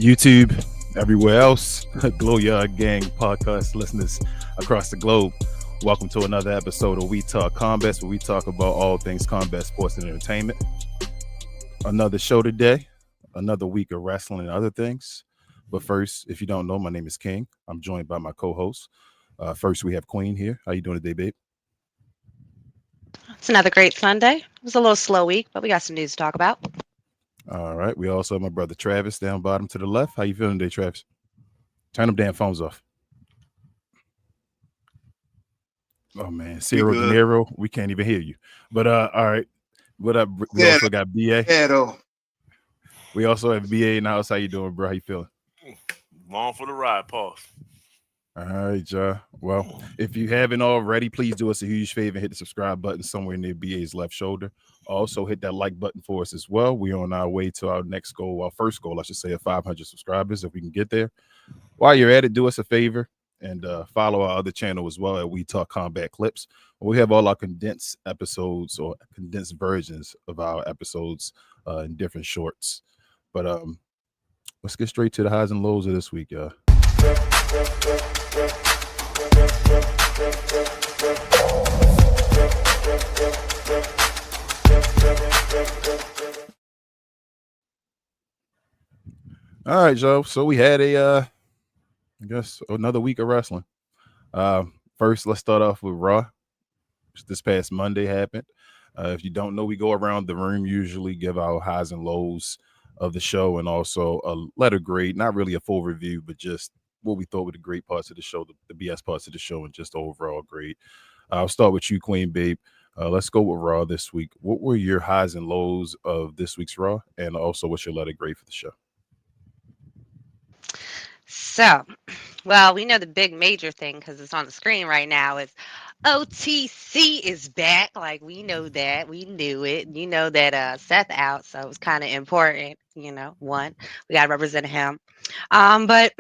YouTube, everywhere else, Glow Yard Gang podcast listeners across the globe. Welcome to another episode of We Talk Combat, where we talk about all things combat sports and entertainment. Another show today, another week of wrestling and other things. But first, if you don't know, my name is King. I'm joined by my co-host. First, we have Queen here. How you doing today, babe? It's another great Sunday. It was a little slow week, but we got some news to talk about. All right. We also have my brother Travis down bottom to the left. How you feeling today, Travis? Turn them damn phones off. Oh man, Cyril De Niro, we can't even hear you. But all right. What up? We also got BA. We also have BA in the house. How you doing, bro? How you feeling? Long for the ride, pause. All right, y'all. Well, if you haven't already, please do us a huge favor and hit the subscribe button somewhere near BA's left shoulder. Also, hit that like button for us as well. We're on our way to our next goal, our first goal, I should say, of 500 subscribers, if we can get there. While you're at it, do us a favor and follow our other channel as well at We Talk Combat Clips. We have all our condensed episodes or condensed versions of our episodes in different shorts. But let's get straight to the highs and lows of this week, y'all. All right, Joe. So we had I guess another week of wrestling. First, let's start off with Raw. This past Monday happened. If you don't know, we go around the room, usually give our highs and lows of the show and also a letter grade, not really a full review, but just what we thought were the great parts of the show, the BS parts of the show, and just overall grade. I'll start with you, Queen Babe. Let's go with Raw this week. What were your highs and lows of this week's Raw? And also, what's your letter grade for the show? So, well, we know the big major thing because it's on the screen right now is OTC is back. Like, we know that. We knew it. You know that Seth out, so it was kind of important. One, we got to represent him. But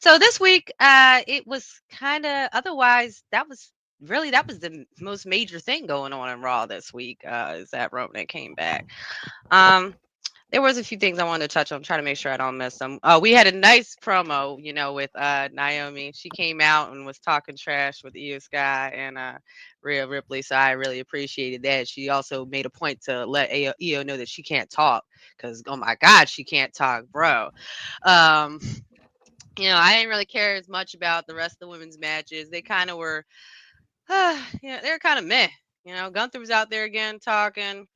so this week, it was kind of otherwise. That was the most major thing going on in Raw this week. Is that Roman came back. There was a few things I wanted to touch on. I'm trying to make sure I don't miss them. We had a nice promo, with Naomi. She came out and was talking trash with Io Sky and Rhea Ripley, so I really appreciated that. She also made a point to let Io know that she can't talk because, oh my God, she can't talk, bro. I didn't really care as much about the rest of the women's matches. They kind of were, they're kind of meh. Gunther was out there again talking.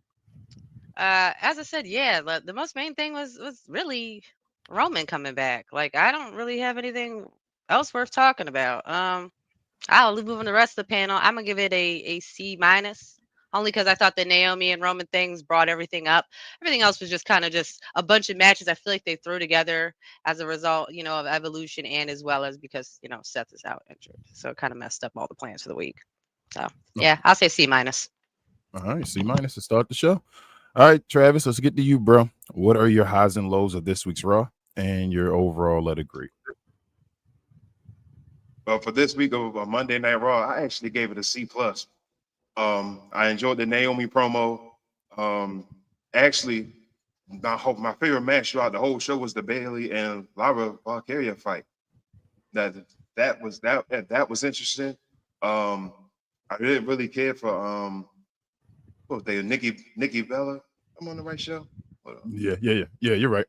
As I said, the most main thing was really Roman coming back. Like, I don't really have anything else worth talking about. I'll move on the rest of the panel. I'm gonna give it a C minus, only because I thought the Naomi and Roman things brought everything up. Everything else was just kind of just a bunch of matches I feel like they threw together as a result, of Evolution and as well as because Seth is out injured, so it kind of messed up all the plans for the week. So yeah, I'll say C minus. All right, C minus to start the show. All right, Travis, let's get to you, bro. What are your highs and lows of this week's Raw and your overall letter grade? Well, for this week of Monday Night Raw, I actually gave it a C+. I enjoyed the Naomi promo. Actually, my favorite match throughout the whole show was the Bayley and Lara Valkyria fight. That was interesting. I didn't really care for what was they, Nikki Bella? I'm on the right show. Yeah. You're right.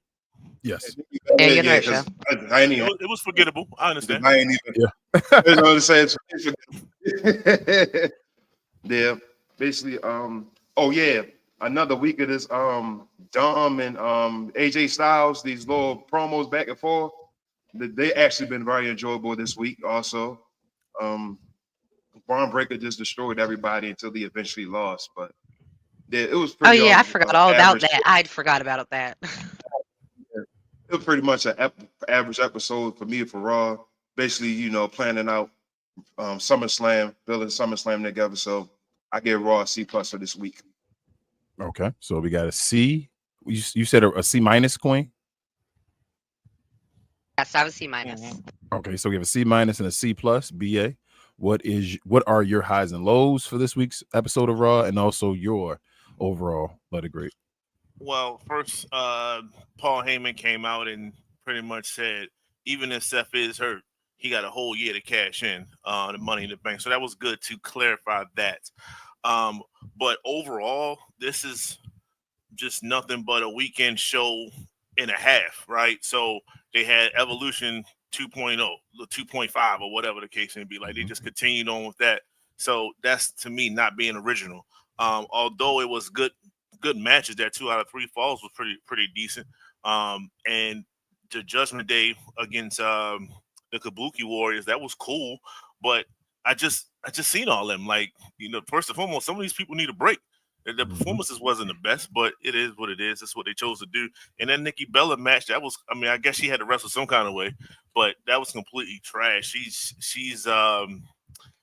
Yes. Yeah, you're right, show. It was forgettable. I understand. I ain't even. Yeah. You know what I'm saying? Yeah. Basically. Oh yeah. Another week of this. Dom and AJ Styles. These little promos back and forth. They actually been very enjoyable this week. Also, Braun Breaker just destroyed everybody until he eventually lost. But yeah, it was pretty. Oh yeah, I forgot all about that. I'd forgot about that. It was pretty much an average episode for me for Raw. Basically, planning out SummerSlam, building SummerSlam together. So I gave Raw a C+ for this week. Okay, so we got a C. You said a C minus, Queen? Yes, I was C minus. Okay, so we have a C minus and a C+. BA, what are your highs and lows for this week's episode of Raw, and also your overall letter grade? Well, first, Paul Heyman came out and pretty much said even if Seth is hurt, he got a whole year to cash in the Money in the Bank. So that was good to clarify that. But overall, this is just nothing but a weekend show and a half, right? So they had Evolution 2.0, 2.5, or whatever the case may be. Like they just continued on with that. So that's to me not being original. Although it was good matches, that 2 out of 3 falls was pretty decent. And the Judgment Day against the Kabuki Warriors, that was cool. But I just seen all them. Like, first and foremost, some of these people need a break. The performances wasn't the best, but it is what it is. That's what they chose to do. And that Nikki Bella match, that was, I mean, I guess she had to wrestle some kind of way, but that was completely trash.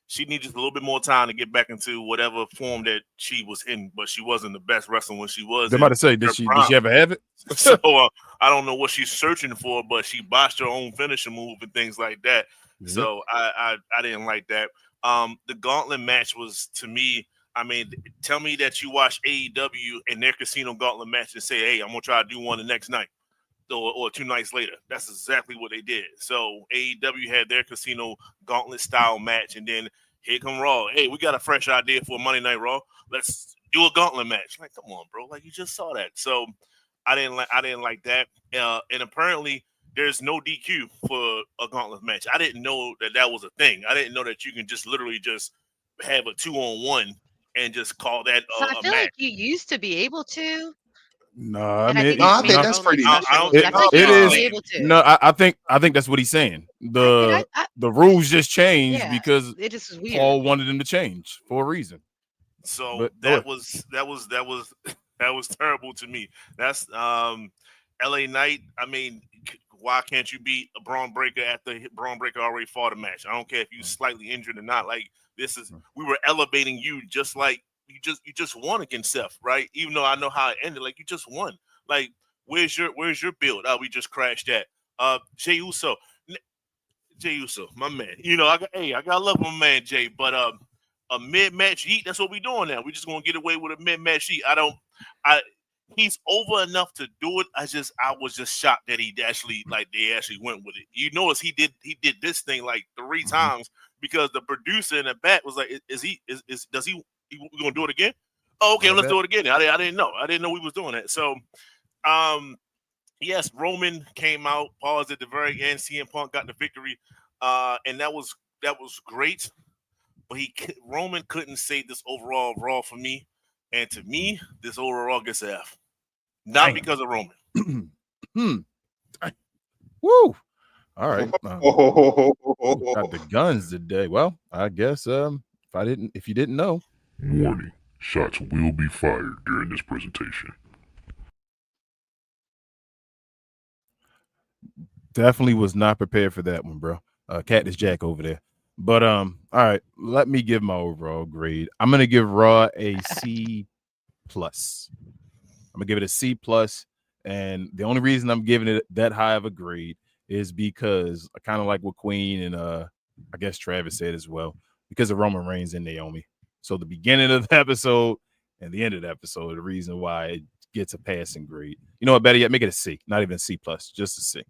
She needs a little bit more time to get back into whatever form that she was in, but she wasn't the best wrestler when she was. I'm about to say, did she ever have it? So I don't know what she's searching for, but she botched her own finishing move and things like that. Yep. So I didn't like that. The Gauntlet match was, to me, I mean, tell me that you watch AEW and their Casino Gauntlet match and say, hey, I'm going to try to do one the next night or 2 nights later. That's exactly what they did. So AEW had their Casino Gauntlet style match, and then here come Raw. Hey, we got a fresh idea for Monday Night Raw. Let's do a Gauntlet match. Like, come on, bro. Like, you just saw that. So I didn't like that. And apparently there's no DQ for a Gauntlet match. I didn't know that was a thing. I didn't know that you can just literally just have a 2-on-1 and just call that So I feel match. like you used to be able to. No, I And I mean, think I think that's pretty. I don't it, think it you is. be able to. No, I think that's what he's saying. The rules just changed because it just was weird. Paul wanted them to change for a reason. So But that was terrible to me. That's LA Knight. I mean, why can't you beat a Braun Breaker after Braun Breaker already fought a match? I don't care if you slightly injured or not. Like, this is, we were elevating you just like you just won against Seth, right? Even though I know how it ended, like, you just won. Like, where's your build? Oh, we just crashed that. Jey Uso, my man. I gotta love my man Jay, but a mid-match heat, that's what we doing now. We just gonna get away with a mid-match heat. He's over enough to do it. I was just shocked that they actually went with it. You notice he did this thing like 3 times because the producer in the back was like, we gonna do it again? Oh, okay, let's do it again. I didn't know. I didn't know we was doing that. So yes, Roman came out, paused at the very end. CM Punk got the victory. And that was great. But Roman couldn't save this overall Raw for me. And to me, this overall gets an F. Not because of Roman. Woo! All right. Got the guns today. Well, I guess if you didn't know. Warning, shots will be fired during this presentation. Definitely was not prepared for that one, bro. Cactus Jack over there. But all right, let me give my overall grade. I'm gonna give Raw a C+. I'm gonna give it a C+, and the only reason I'm giving it that high of a grade is because I kind of like what Queen and I guess Travis said as well, because of Roman Reigns and Naomi. So the beginning of the episode and the end of the episode are the reason why it gets a passing grade. You know what? Better yet, make it a C, not even C+, just a C.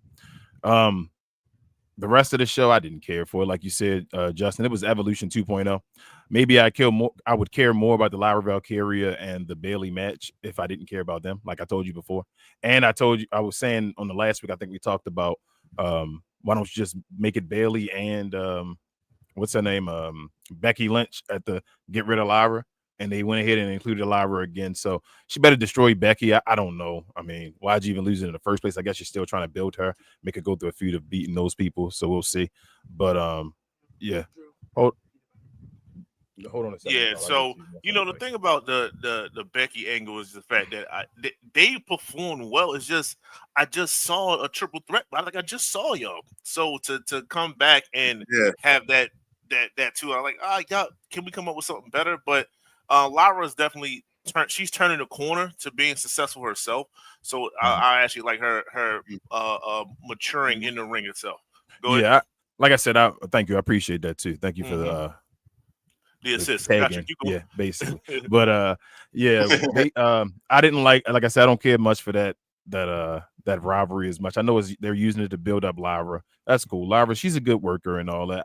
The rest of the show, I didn't care for. Like you said, Justin, it was Evolution 2.0. Maybe I would care more about the Lyra Valkyria and the Bayley match if I didn't care about them, like I told you before. And I was saying on the last week, I think we talked about why don't you just make it Bayley and what's her name? Becky Lynch at the get rid of Lyra. And they went ahead and included Lyra again. So she better destroy Becky. I don't know. I mean, why'd you even lose it in the first place? I guess you're still trying to build her, make her go through a feud of beating those people. So we'll see. But yeah. Hold on a second. Yeah, so the thing about the Becky angle is the fact that they performed well. It's just I just saw a triple threat. I just saw y'all. So to come back and have that too, I'm like, y'all, can we come up with something better? But Lyra is definitely she's turning the corner to being successful herself. So I actually like her maturing in the ring itself. Go ahead. Like I said, I thank you. I appreciate that too. Thank you for the assist. Gotcha. Yeah, basically. But I didn't like I said, I don't care much for that that rivalry as much. I know they're using it to build up Lyra. That's cool. Lyra, she's a good worker and all that.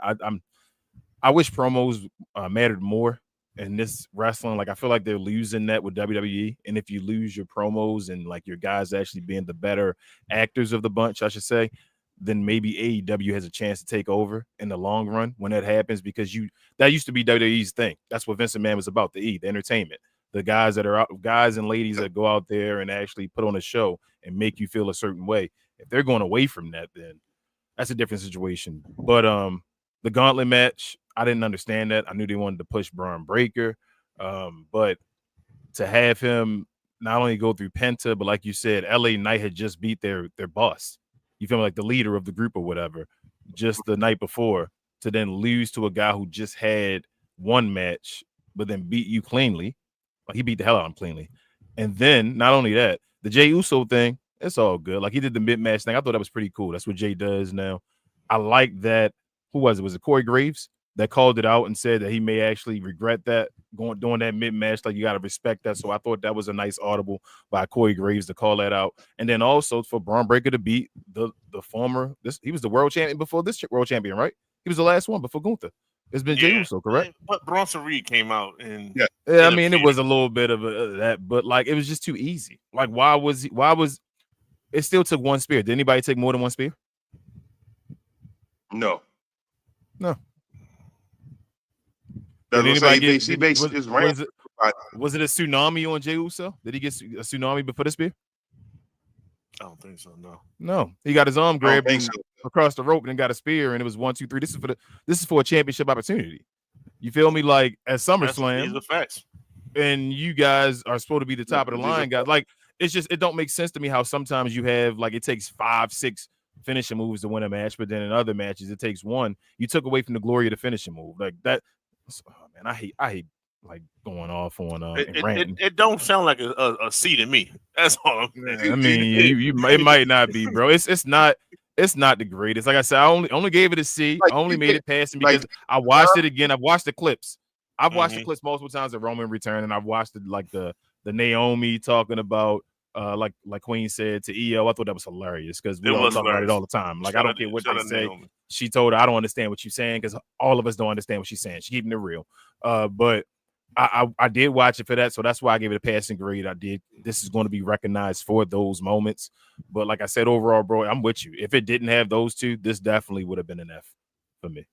I wish promos mattered more in this wrestling. Like I feel like they're losing that with WWE. And if you lose your promos and like your guys actually being the better actors of the bunch, I should say, then maybe AEW has a chance to take over in the long run when that happens, because that used to be WWE's thing. That's what Vince McMahon was about, the entertainment. The guys that are out, guys and ladies that go out there and actually put on a show and make you feel a certain way. If they're going away from that, then that's a different situation. But the gauntlet match, I didn't understand that. I knew they wanted to push Braun Breaker, but to have him not only go through Penta, but like you said, LA Knight had just beat their boss. You feel like the leader of the group or whatever, just the night before, to then lose to a guy who just had one match, but then beat you cleanly. Like he beat the hell out of him cleanly. And then not only that, the Jey Uso thing, it's all good. Like he did the mid-match thing. I thought that was pretty cool. That's what Jey does now. I like that. Who was it? Was it Corey Graves that called it out and said that he may actually regret that doing that mid-match? Like you got to respect that. So I thought that was a nice audible by Corey Graves to call that out. And then also for Braun Breaker to beat the former, he was the world champion before this world champion, right? He was the last one before Gunther. It's been Jey Uso, correct? But Bronson Reed came out and I mean, it was a little bit of that, but like it was just too easy. Like why was it still took one spear? Did anybody take more than one spear? No. Did anybody get? Was it a tsunami on Jey Uso? Did he get a tsunami before the spear? I don't think so. No. He got his arm grabbed across the rope and then got a spear, and it was 1, 2, 3. This is for a championship opportunity. You feel me? Like at SummerSlam, these are facts. And you guys are supposed to be the top of the line guys. Like it's just, it don't make sense to me how sometimes you have like it takes 5, 6 finishing moves to win a match, but then in other matches it takes one. You took away from the glory of the finishing move like that. Oh, man, I hate like going off on and ranting. It don't sound like a C to me. That's all I'm saying. I mean, it might not be, bro. It's not the greatest. Like I said, I only gave it a C. I only made it past because I watched it again. I've watched the clips. I've watched the clips multiple times at Roman return, and I've watched it like the Naomi talking about like Queen said to EO. I thought that was hilarious because we all talk about it all the time. Like I don't care what they say. Naomi. She told her, I don't understand what you're saying because all of us don't understand what she's saying. She's keeping it real. But I did watch it for that, so that's why I gave it a passing grade. I did. This is going to be recognized for those moments. But like I said, overall, bro, I'm with you. If it didn't have those two, this definitely would have been an F for me.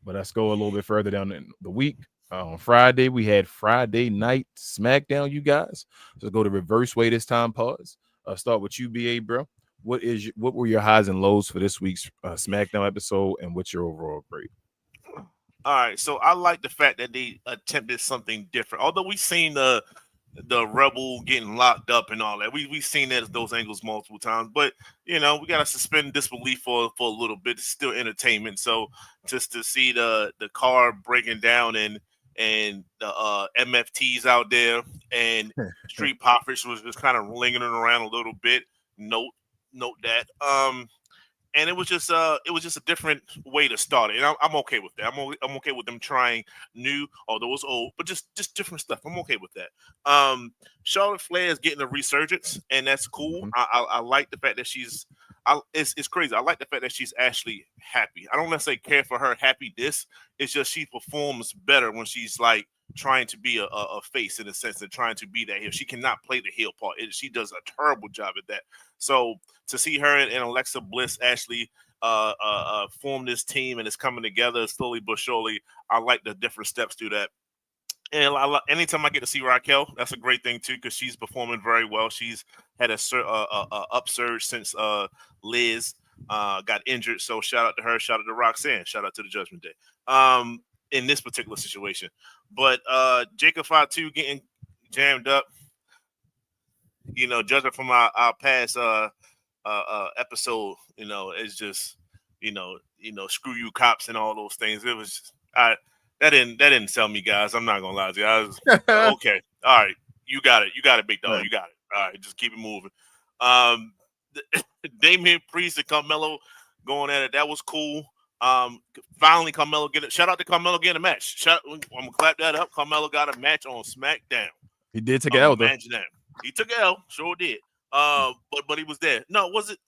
But let's go a little bit further down in the week. On Friday, we had Friday night SmackDown, you guys. So go to reverse way this time. Pause. Start with you, BA, bro. What were your highs and lows for this week's SmackDown episode, and what's your overall grade? All right, so I like the fact that they attempted something different. Although we've seen the Rebel getting locked up and all that, we've seen those angles multiple times. But we gotta suspend disbelief for a little bit. It's still entertainment. So just to see the car breaking down and the MFTs out there and Street Profits was just kind of lingering around a little bit. Note that. And it was just a different way to start it, and I'm okay with that. I'm okay with them trying new, although it's old, but just different stuff. I'm okay with that. Charlotte Flair is getting a resurgence, and that's cool. I like the fact that she's. It's crazy. I like the fact that she's actually happy. I don't necessarily care for her happiness. It's just she performs better when she's like trying to be a face in a sense and trying to be that heel. She cannot play the heel part. She does a terrible job at that. So to see her and Alexa Bliss actually form this team and it's coming together slowly but surely, I like the different steps to that. And anytime I get to see Raquel, that's a great thing too because she's performing very well. She's had a upsurge since Liz got injured. So shout out to her. Shout out to Roxanne. Shout out to the Judgment Day. In this particular situation, but Jacob Fatu getting jammed up. Judging from our past episode, it's just screw you cops and all those things. It was that didn't sell me, guys. I'm not gonna lie to you. I was okay. All right, you got it, big dog. Right. You got it. All right, just keep it moving. Damian Priest and Carmelo going at it. That was cool. Finally, Carmelo shout out to Carmelo getting a match. I'm gonna clap that up. Carmelo got a match on SmackDown. He did take it out. Imagine that. He took an L, sure did. But he was there. No, was it?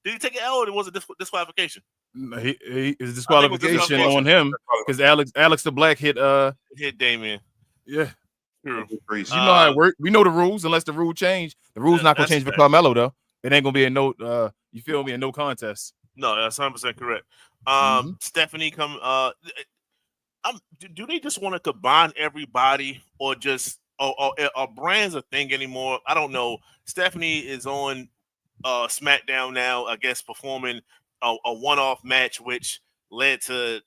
Did he take an L or was it disqualification? No, his I think it was disqualification disqualification. on him because Alex the Black hit. Hit Damien. Yeah. True. You know how it works. We know the rules. Unless the rule change, the rules not gonna change for Carmelo though. It ain't gonna be a no. You feel me? A no contest. No, that's 100% correct. Stephanie come. Do they just want to combine everybody, or just are brands a thing anymore? I don't know. Stephanie is on SmackDown now, I guess, performing a one-off match, which led to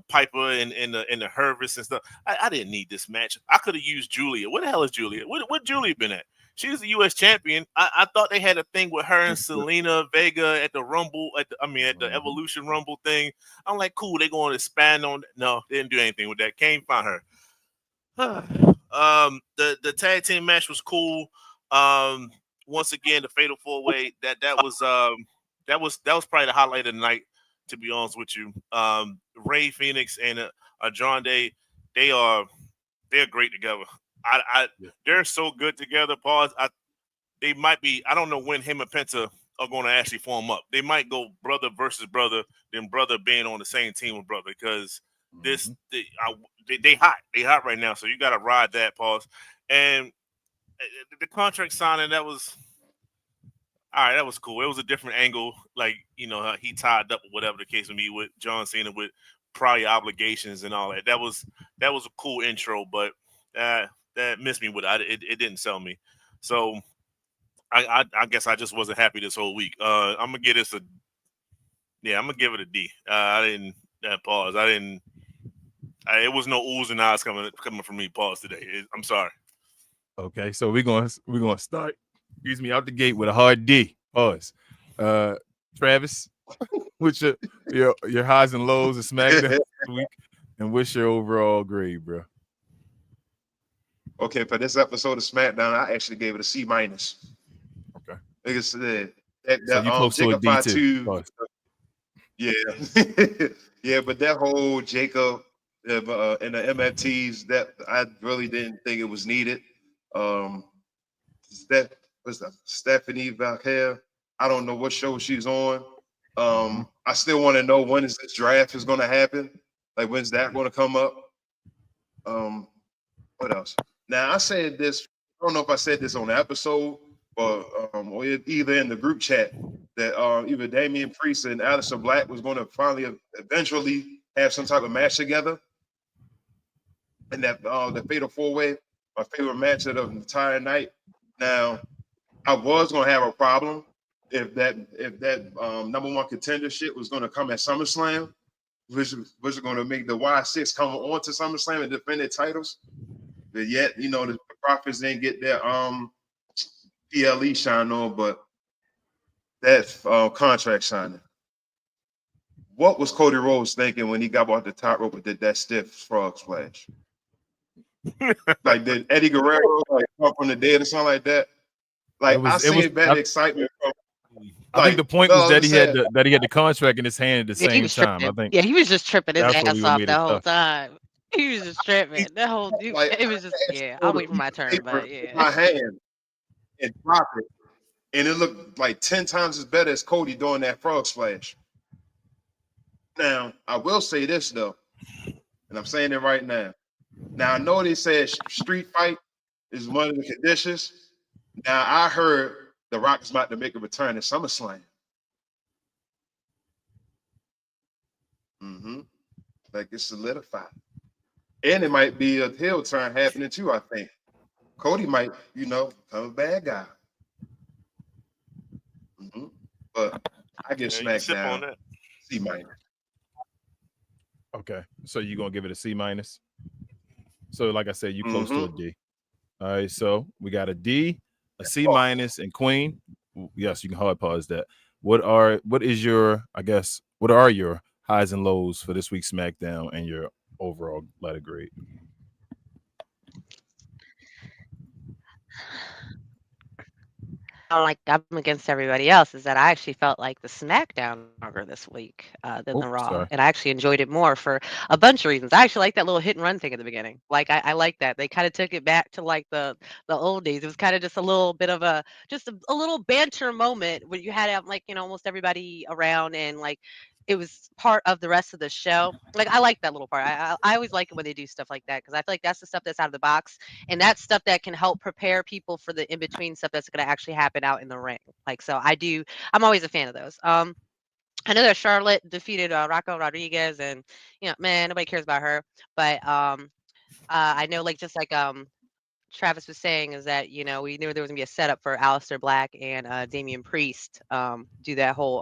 Piper and the Hervis and stuff. I didn't need this match. I could have used Julia. Where the hell is Julia? Where Julia been at? She's the U.S. champion. I thought they had a thing with her and Selena Vega at the Rumble, at the Evolution Rumble thing. I'm like, cool. They going to expand on. No, they didn't do anything with that. Can't find her. The tag team match was cool. Once again, the Fatal 4-Way that was probably the highlight of the night. To be honest with you, Ray Phoenix and Andrade, they're great together. They're so good together. Pause. They might be. I don't know when him and Penta are going to actually form up. They might go brother versus brother, then brother being on the same team with brother, because they hot. They hot right now. So you got to ride that. Pause. And the contract signing, that was. All right, that was cool. It was a different angle, like he tied up or whatever the case may be with John Cena with prior obligations and all that. That was a cool intro, but that missed me with it. It didn't sell me. So I guess I just wasn't happy this whole week. I'm gonna give this I'm gonna give it a D. I didn't pause. I didn't. It was no oohs and ahs coming from me. Pause today. I'm sorry. Okay, so we're gonna start. Excuse me, out the gate with a hard D. Pause. Travis, what's your highs and lows of SmackDown this week, and what's your overall grade, bro? Okay, for this episode of SmackDown, I actually gave it a C-. Okay. Like I said, So you close to a D too. Yeah, yeah, but that whole Jacob and the MFTs, that I really didn't think it was needed. That was Stephanie Valquer. I don't know what show she's on. I still want to know when is this draft is going to happen. Like, when's that going to come up? What else? Now, I said this. I don't know if I said this on the episode, but or either in the group chat that either Damian Priest and Aleister Black was going to finally eventually have some type of match together, and that the Fatal 4-Way, my favorite match of the entire night. Now, I was gonna have a problem if that number one contender shit was gonna come at SummerSlam, which was going to make the Y6 come on to SummerSlam and defend their titles. But yet, the Profits didn't get their PLE shine on, but that contract signing. What was Cody Rhodes thinking when he got off the top rope and did that stiff frog splash? Like, did Eddie Guerrero come from the dead or something like that? Like, I seen bad excitement from. I think the point was that he had the contract in his hand at the same time. I think. Yeah, he was just tripping his ass off the whole time. He was just tripping. The whole it was just I'll wait for my turn, but yeah. My hand and drop it, and it looked like 10 times as better as Cody doing that frog splash. Now, I will say this though, and I'm saying it right now. Now, I know they said street fight is one of the conditions. Now, I heard The Rock is about to make a return at SummerSlam. Like, it's solidified. And it might be a heel turn happening too, I think. Cody might, become a bad guy. But I give SmackDown C-. Okay, so you're going to give it a C-? So, like I said, you close to a D. All right, so we got a D, a C-, and Queen. Yes, you can hard pause that. What are your highs and lows for this week's SmackDown and your overall letter grade? like I'm against everybody else is that I actually felt like the SmackDown was stronger this week than Oh, the Raw, sorry. and I actually enjoyed it more for a bunch of reasons. I actually like that little hit and run thing at the beginning. Like I like that they kind of took it back to like the old days. It was kind of just a little bit of a little banter moment where you had like almost everybody around and like it was part of the rest of the show. Like I like that little part. I always like it when they do stuff like that because I feel like that's the stuff that's out of the box and that's stuff that can help prepare people for the in between stuff that's going to actually happen out in the ring. Like so, I'm always a fan of those. I know that Charlotte defeated Rocco Rodriguez, and man, nobody cares about her. But I know like just like Travis was saying is that we knew there was gonna be a setup for Aleister Black and Damian Priest do that whole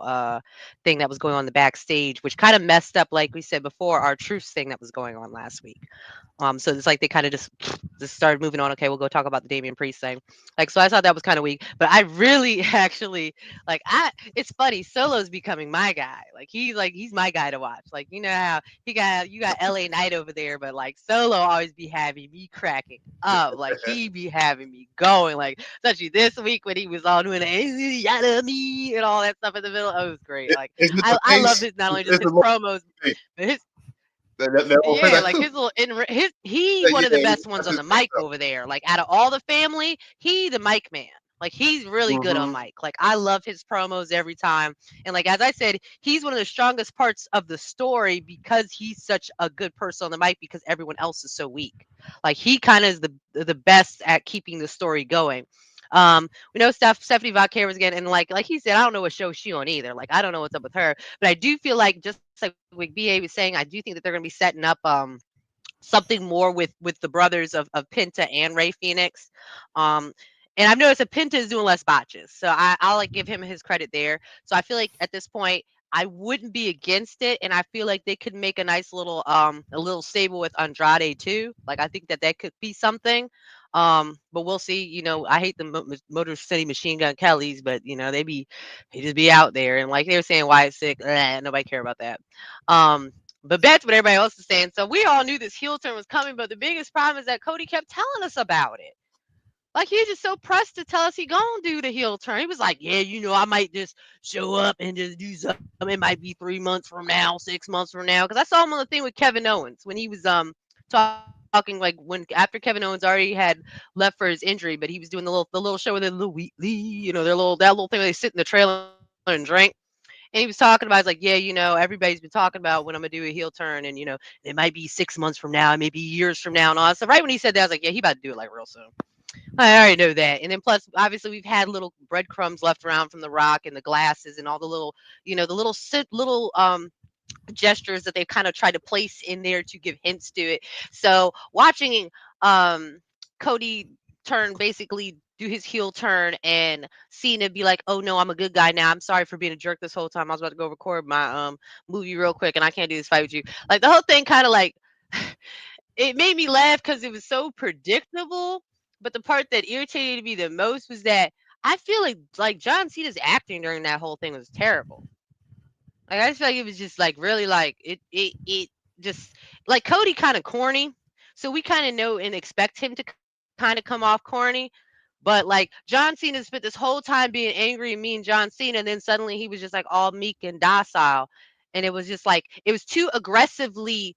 thing that was going on in the backstage, which kind of messed up, like we said before, our truce thing that was going on last week. So it's like they kind of just started moving on. Okay, we'll go talk about the Damian Priest thing. Like, so I thought that was kind of weak, but I really actually like. It's funny. Solo's becoming my guy. He's my guy to watch. Like, you know how you got LA Knight over there, but like Solo always be having me cracking up. Like he be having me going. Like, especially this week when he was on doing yada me and all that stuff in the middle. Oh, it was great. Like It's the I love face. his not only just It's his the promos, face. but his That whole face, yeah, like, like his little he's one yeah, of the he best ones cuts on his the face mic over there. Like out of all the family, he the mic man. Like he's really good on up. mic. Like I love his promos every time. And like as I said, he's one of the strongest parts of the story because he's such a good person on the mic because everyone else is so weak. Like he kind of is the best at keeping the story going. We know Stephanie Vaquer was again, and like he said, I don't know what show she on either. Like I don't know what's up with her, but I do feel like just like BA was saying, I do think that they're gonna be setting up something more with the brothers of Penta and Ray Phoenix. Um, and I've noticed that Penta is doing less botches, so I'll like give him his credit there. So I feel like at this point I wouldn't be against it, and I feel like they could make a nice little a little stable with Andrade too. Like I think that could be something. But we'll see. I hate the Motor City Machine Gun Kellys, but they just be out there and like they were saying why it's sick. Nobody care about that. But that's what everybody else is saying. So we all knew this heel turn was coming, but the biggest problem is that Cody kept telling us about it. Like he was just so pressed to tell us he gonna do the heel turn. He was like, "Yeah, I might just show up and just do something. It might be 3 months from now, 6 months from now." Because I saw him on the thing with Kevin Owens when he was talking like when after Kevin Owens already had left for his injury, but he was doing the little show with the little Wheatley, their little that little thing where they sit in the trailer and drink. And he was talking about, it's like, yeah, everybody's been talking about when I'm gonna do a heel turn, and it might be 6 months from now, it may be years from now, and all that. So right when he said that, I was like, yeah, he about to do it like real soon. I already know that. And then plus, obviously, we've had little breadcrumbs left around from The Rock and the glasses and all the little, little gestures that they've kind of tried to place in there to give hints to it. So watching Cody turn basically do his heel turn and seeing it be like, oh no, I'm a good guy now. I'm sorry for being a jerk this whole time. I was about to go record my movie real quick and I can't do this fight with you. Like the whole thing kind of like it made me laugh because it was so predictable. But the part that irritated me the most was that I feel like John Cena's acting during that whole thing was terrible. Like I just feel like it was just like really like it just like Cody kind of corny. So we kind of know and expect him to kind of come off corny. But like John Cena spent this whole time being angry and mean John Cena, and then suddenly he was just like all meek and docile. And it was just like it was too aggressively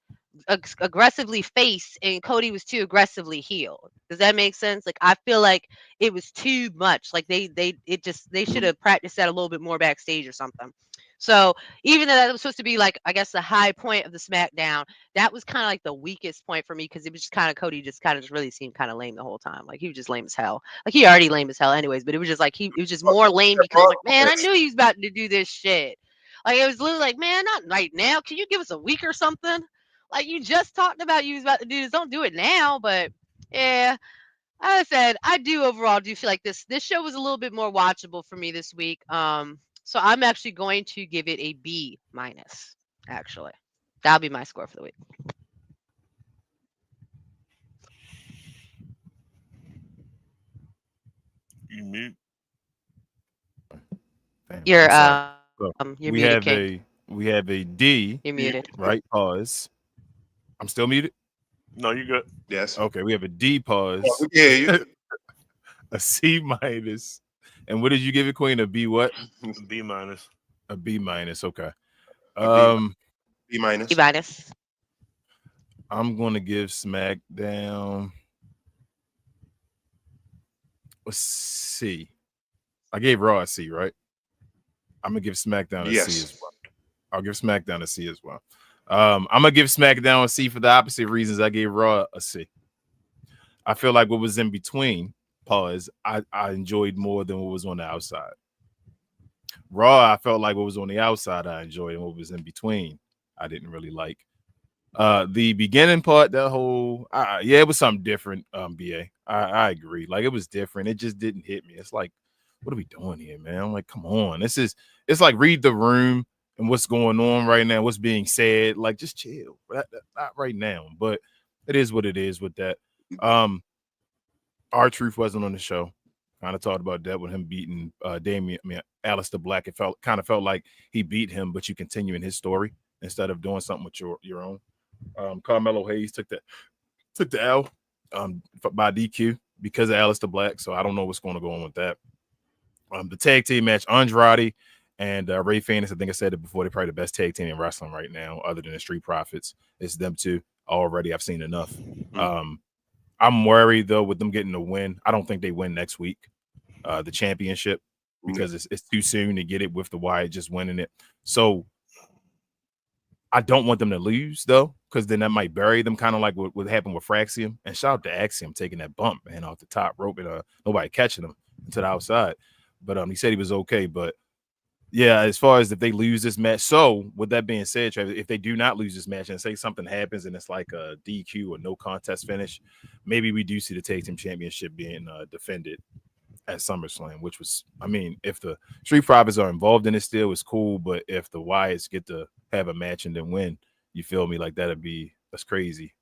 face and Cody was too aggressively heel. Does that make sense? Like I feel like it was too much. Like they should have practiced that a little bit more backstage or something. So even though that was supposed to be like I guess the high point of the SmackDown, that was kind of like the weakest point for me because it was just kind of Cody just kind of just really seemed kind of lame the whole time. Like he was just lame as hell. Like he already lame as hell anyways, but it was just like it was just more lame because I'm like, man, I knew he was about to do this shit. Like it was literally like, man, not right now. Can you give us a week or something? Like you just talked about you was about to do this. Don't do it now. But yeah, I said I do overall do feel like this show was a little bit more watchable for me this week. So I'm actually going to give it a B minus. Actually, that'll be my score for the week. You mute. Damn, You're I'm sorry. So you're we muted, have King. a D, You're muted. right? Pause. I'm still muted. No, you good. Yes. Okay, we have a D Yeah, pause, we can hear you. a C minus, And what did you give it, Queen? A B what? B minus. A B minus. Okay. A B minus. B minus. I'm going to give SmackDown a C. I gave Raw a C, right? I'm going to give SmackDown a C as well. I'll give SmackDown a C as well. I'm going to give SmackDown a C for the opposite reasons I gave Raw a C. I feel like what was in between, pause, I enjoyed more than what was on the outside. Raw, I felt like what was on the outside I enjoyed, and what was in between I didn't really like. The beginning part, that whole yeah, it was something different. BA, I agree. Like, it was different. It just didn't hit me. It's like, what are we doing here, man? I'm like, come on. It's like, read the room and what's going on right now, what's being said. Like, just chill. Not right now, but it is what it is with that. R-Truth wasn't on the show. Kind of talked about that with him beating Aleister Black. It kind of felt like he beat him, but you continue in his story instead of doing something with your own. Carmelo Hayes took the L by DQ because of Aleister Black. So I don't know what's going to go on with that. The tag team match, Andrade and Ray Phoenix. I think I said it before. They're probably the best tag team in wrestling right now, other than the Street Profits. It's them two already. I've seen enough. I'm worried though with them getting the win. I don't think they win next week, the championship, because it's too soon to get it with the Wyatt just winning it. So I don't want them to lose though, because then that might bury them, kind of like what happened with Fraxium. And shout out to Axiom taking that bump, man, off the top rope and nobody catching him to the outside. But he said he was okay. But yeah, as far as if they lose this match, so with that being said, Travis, if they do not lose this match and say something happens and it's like a DQ or no contest finish, maybe we do see the tag team championship being defended at SummerSlam, which was, I mean, if the Street Profits are involved in it still, it's cool. But if the Wyatts get to have a match and then win, you feel me? Like, that's crazy.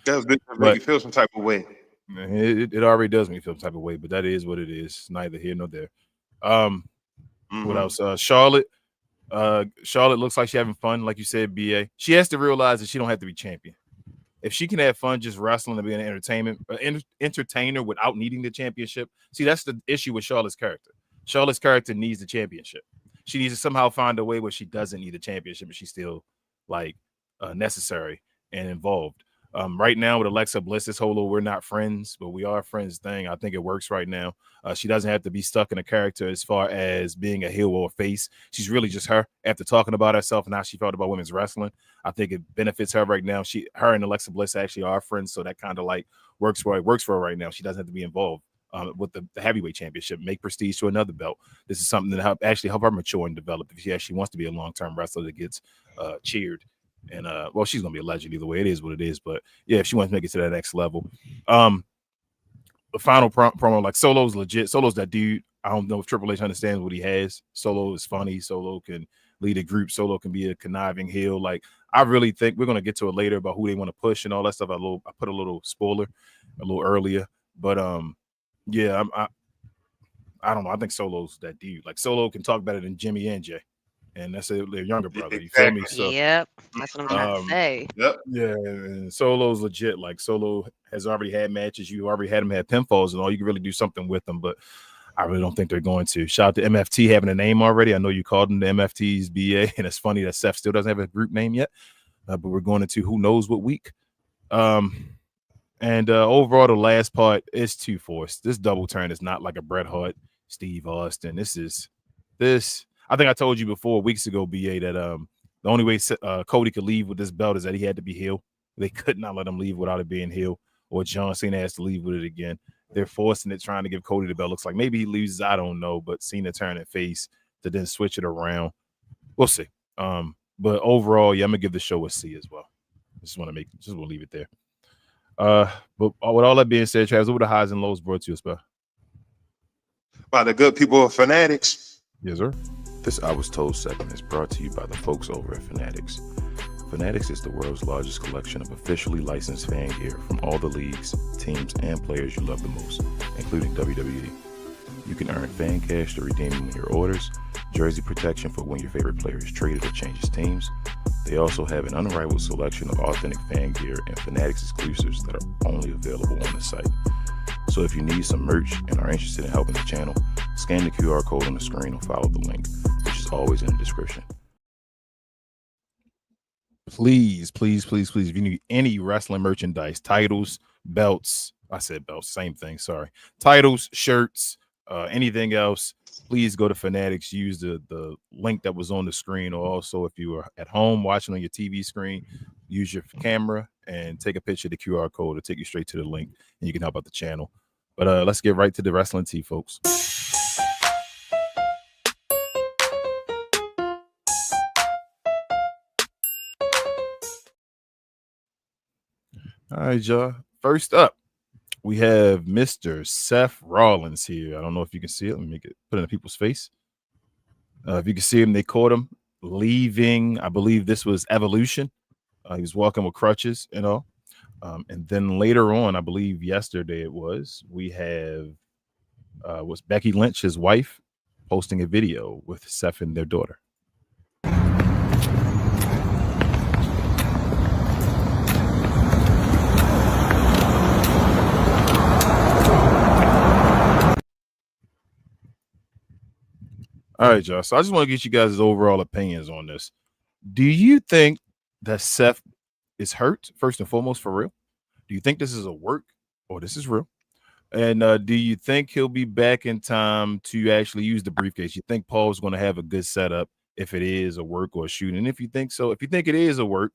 Does make you feel some type of way. It already does make me feel some type of way, but that is what it is. Neither here nor there. What else? Charlotte looks like she's having fun, like you said, BA. She has to realize that she don't have to be champion. If she can have fun just wrestling and be an entertainer without needing the championship, see, that's the issue with Charlotte's character. Charlotte's character needs the championship. She needs to somehow find a way where she doesn't need the championship, but she's still like necessary and involved. Right now with Alexa Bliss, this whole "we're not friends, but we are friends" thing, I think it works right now. She doesn't have to be stuck in a character as far as being a heel or a face. She's really just her. After talking about herself and how she felt about women's wrestling, I think it benefits her right now. Her and Alexa Bliss actually are friends, so that kind of like works for her right now. She doesn't have to be involved with the heavyweight championship, make prestige to another belt. This is something that help her mature and develop if she actually wants to be a long-term wrestler that gets cheered. And well, she's gonna be a legend either way. It is what it is. But yeah, if she wants to make it to that next level, the final promo, like, Solo's legit. Solo's that dude. I don't know if Triple H understands what he has. Solo is funny. Solo can lead a group. Solo can be a conniving heel. Like, I really think we're gonna get to it later about who they want to push and all that stuff. I put a little spoiler a little earlier, but yeah, I don't know. I think Solo's that dude. Like, Solo can talk better than Jimmy and Jay. And that's their younger brother. You feel me? So, yep, that's what I'm trying to say. Yep. Yeah, and Solo's legit. Like, Solo has already had matches. You already had him have pinfalls and all. You can really do something with them, but I really don't think they're going to. Shout out to MFT having a name already. I know you called them the MFT's BA, and it's funny that Seth still doesn't have a group name yet. But we're going into who knows what week. And overall, the last part is too forced. This double turn is not like a Bret Hart, Steve Austin. This. I think I told you before, weeks ago, BA, that the only way Cody could leave with this belt is that he had to be heel. They could not let him leave without it being heel, or John Cena has to leave with it again. They're forcing it, trying to give Cody the belt. Looks like maybe he loses, I don't know, but Cena turning face to then switch it around. We'll see. But overall, yeah, I'm gonna give the show a C as well. Just want to leave it there. But with all that being said, Travis, what were the highs and lows brought to you, Spell? By the good people of Fanatics. Yes, sir. This I Was Told segment is brought to you by the folks over at Fanatics. Fanatics is the world's largest collection of officially licensed fan gear from all the leagues, teams, and players you love the most, including WWE. You can earn fan cash to redeem when your orders, jersey protection for when your favorite player is traded or changes teams. They also have an unrivaled selection of authentic fan gear and Fanatics exclusives that are only available on the site. So if you need some merch and are interested in helping the channel, Scan the QR code on the screen or follow the link, which is always in the description. Please, please, please, please, if you need any wrestling merchandise, titles, belts, I said belts, same thing, sorry. Titles, shirts, anything else, please go to Fanatics. Use the link that was on the screen, or also if you are at home watching on your TV screen, use your camera and take a picture of the QR code to take you straight to the link, and you can help out the channel. But let's get right to the wrestling tea, folks. All right, y'all. First up, we have Mr. Seth Rollins here. I don't know if you can see it. Let me put it in people's face. If you can see him, they caught him leaving. I believe this was Evolution. He was walking with crutches and all. And then later on, I believe yesterday it was, we have was Becky Lynch, his wife, posting a video with Seth and their daughter. All right, y'all. So I just want to get you guys' overall opinions on this. Do you think that Seth is hurt, first and foremost, for real? Do you think this is a work or this is real? And do you think he'll be back in time to actually use the briefcase? You think Paul's going to have a good setup if it is a work or a shoot? And if you think so, if you think it is a work,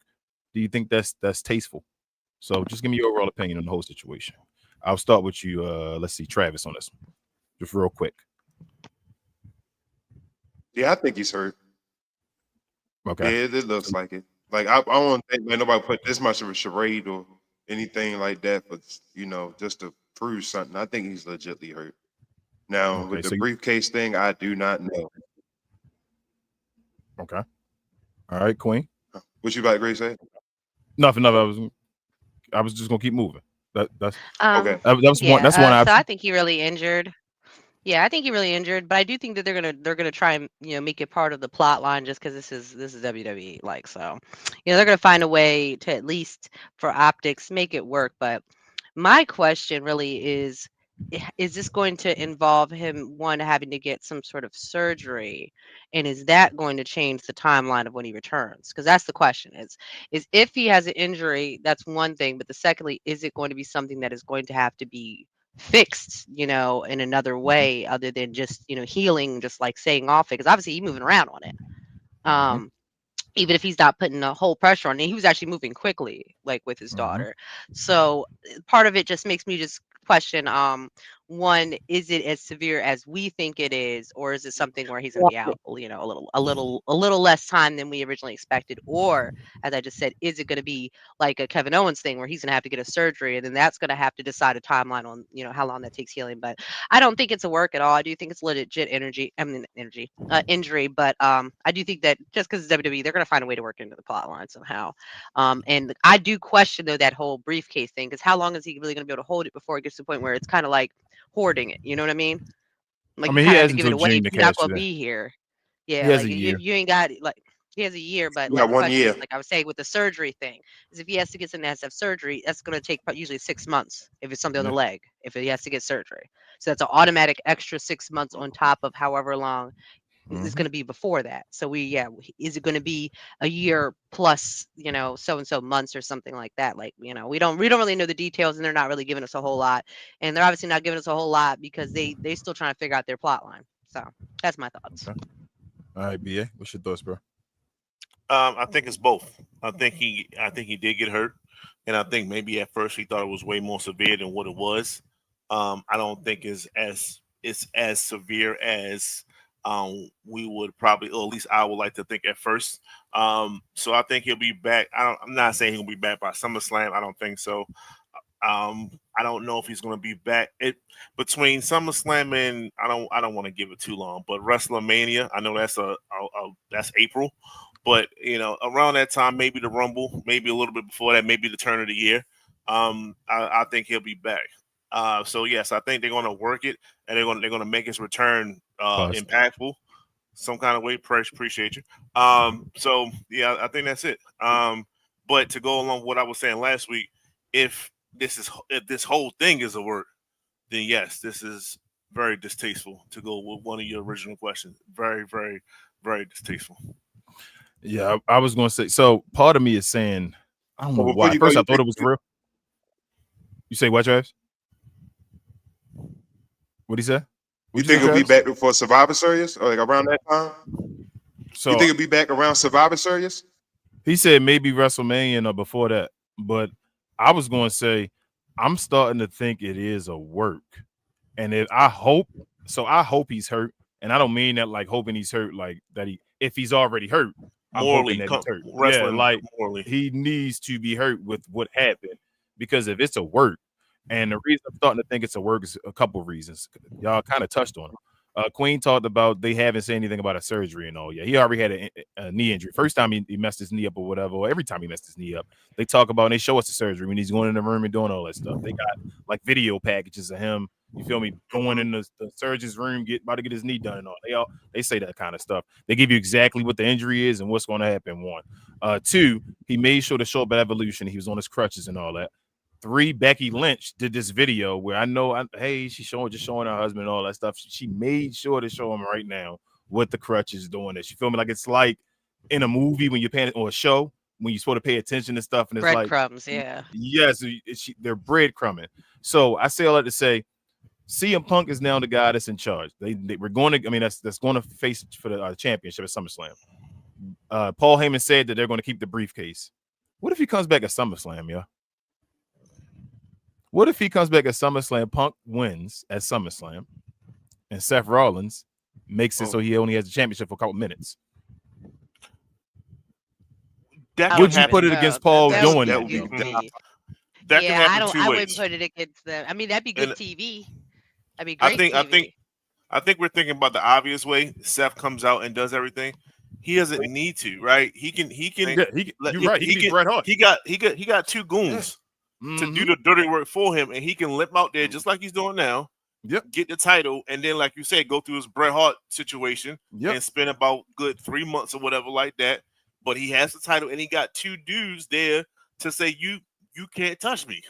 do you think that's tasteful? So just give me your overall opinion on the whole situation. I'll start with you. Let's see, Travis on this one, just real quick. Yeah, I think he's hurt. Okay. Yeah, it looks like it. Like I don't think like nobody put this much of a charade or anything like that, but just to prove something. I think he's legitly hurt. Now Okay, with the so briefcase thing, I do not know. Okay. All right, Queen. What you about to say? Nothing. I was just gonna keep moving. That's Okay. that was one. Yeah. That's one So option. I think he really injured. Yeah, I think he really injured, but I do think that they're gonna try and make it part of the plot line just because this is WWE, like, so they're gonna find a way to, at least for optics, make it work. But my question really is this going to involve him, one, having to get some sort of surgery, and is that going to change the timeline of when he returns? Because that's the question. Is if he has an injury, that's one thing, but the secondly, is it going to be something that is going to have to be fixed, in another way other than just, healing, just like saying off it? Because obviously he's moving around on it. Even if he's not putting a whole pressure on it, he was actually moving quickly, like with his daughter. So part of it just makes me just question, one, is it as severe as we think it is, or is it something where he's going to be out, a little less time than we originally expected? Or, as I just said, is it going to be like a Kevin Owens thing where he's going to have to get a surgery, and then that's going to have to decide a timeline on, how long that takes healing? But I don't think it's a work at all. I do think it's legit injury. But I do think that just because it's WWE, they're going to find a way to work into the plot line somehow. And I do question, though, that whole briefcase thing, because how long is he really going to be able to hold it before it gets to the point where it's kind of like hoarding it? You know what I mean? Like, you he kind of have has to give it until away June if to you're not cash going to it in. be here. He Yeah, has like a if year. you ain't got it, like, he has a year, but You like got the 1 question year. is, like I was saying with the surgery thing, is if he has to get something that has to have surgery, that's going to take usually 6 months if it's something on the leg, if he has to get surgery. So that's an automatic extra 6 months on top of however long is going to be before that. So is it going to be a year plus, so and so months or something like that? Like, we don't really know the details, and they're not really giving us a whole lot. And they're obviously not giving us a whole lot because they still trying to figure out their plot line. So that's my thoughts. Okay. All right, BA, what's your thoughts, bro? I think it's both. I think he did get hurt, and I think maybe at first he thought it was way more severe than what it was. I don't think it's as severe as we would probably, or at least I would like to think at first. So I think he'll be back. I'm not saying he'll be back by SummerSlam. I don't think so. I don't know if he's going to be back between SummerSlam and I don't want to give it too long, but WrestleMania. I know that's April, but around that time, maybe the Rumble, maybe a little bit before that, maybe the turn of the year. I think he'll be back. So yes, I think they're going to work it, and they're going to make his return impactful, some kind of way. Appreciate you. So yeah, I think that's it. But to go along with what I was saying last week, if this whole thing is a work, then yes, this is very distasteful. To go with one of your original questions, very, very, very distasteful. Yeah, I was going to say. So part of me is saying, I don't know Well, before why. you go, First, I you thought think it was real. You say what, Travis? What he say? you What think say, it'll be Travis? back for Survivor Series or like around that time? You So think it'll be back around Survivor Series? he said maybe WrestleMania or before that, but I was going to say I'm starting to think it is a work, and I hope he's hurt, and I don't mean that like hoping he's hurt like that. If he's already hurt, I'm hoping Morally, that he's hurt. Yeah, wrestling like morally. he needs to be hurt with what happened, because if it's a work, and the reason I'm starting to think it's a work is a couple of reasons. Y'all kind of touched on it. Queen talked about they haven't said anything about a surgery and all. Yeah, he already had a knee injury. First time he messed his knee up or whatever, or every time he messed his knee up, they talk about and they show us the surgery when he's going in the room and doing all that stuff. They got like video packages of him, you feel me, going in the surgeon's room, about to get his knee done and all. They say that kind of stuff. They give you exactly what the injury is and what's going to happen. One. Two, he made sure to show up at Evolution. He was on his crutches and all that. 3, Becky Lynch did this video where hey, she's just showing her husband and all that stuff. She made sure to show him right now what the crutch is doing. This, you feel me? Like it's like in a movie when you're paying, or a show when you're supposed to pay attention to stuff, and it's Breadcrumbs, like yeah. yes, they're breadcrumbing. So I say all that to say, CM Punk is now the guy that's in charge. We're going to, I mean, that's going to face for the championship at SummerSlam. Paul Heyman said that they're going to keep the briefcase. What if he comes back at SummerSlam, y'all? What if he comes back at SummerSlam, Punk wins at SummerSlam, and Seth Rollins makes it so he only has the championship for a couple minutes? Would you put it against Paul doing that? That can happen two I ways. wouldn't put it against them. I mean, that'd be good TV. That'd be great TV. I think we're thinking about the obvious way. Seth comes out and does everything. He doesn't need to, right? He can. You're right. He can be Bret Hart. He got 2 goons. To do the dirty work for him, and he can limp out there just like he's doing now. Yep. Get the title, and then, like you said, go through his Bret Hart situation and spend about good 3 months or whatever like that. But he has the title, and he got 2 dudes there to say you can't touch me.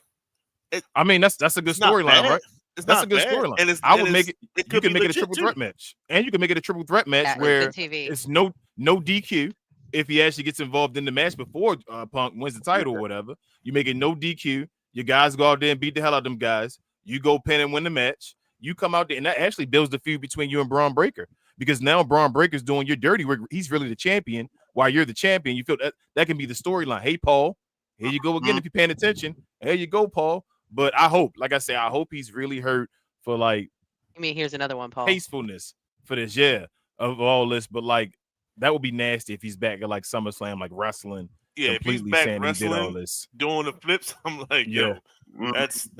I mean, that's a good storyline, right? That's a good storyline. And I would make it. You can make it a triple threat match, and you can make it a triple threat match where it's no DQ. If he actually gets involved in the match before Punk wins the title or whatever, you make it no DQ. Your guys go out there and beat the hell out of them guys. You go pin and win the match. You come out there, and that actually builds the feud between you and Braun Breaker, because now Braun Breaker's doing your dirty work. He's really the champion while you're the champion. You feel that can be the storyline. Hey, Paul, here you go again. If you're paying attention, there you go, Paul. But I hope, like I say, I hope he's really hurt for like. I mean, here's another one, Paul. Tastefulness for this, of all this, but like. That would be nasty if he's back at like SummerSlam, like wrestling. Yeah, if he's back wrestling, he did all this, doing the flips, I'm like, yo, that's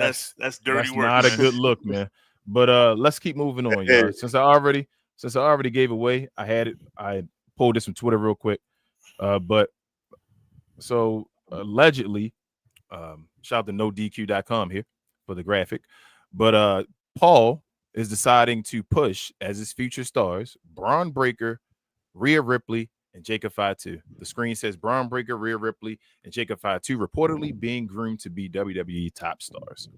dirty work. Not a good look, man. But let's keep moving on, y'all. Since I already gave away, I pulled this from Twitter real quick. But so allegedly, shout out to NoDQ.com here for the graphic. But Paul is deciding to push as his future stars Braun Breaker, Rhea Ripley, and Jacob Fatu. The screen says Braun Breaker, Rhea Ripley, and Jacob Fatu reportedly being groomed to be WWE top stars.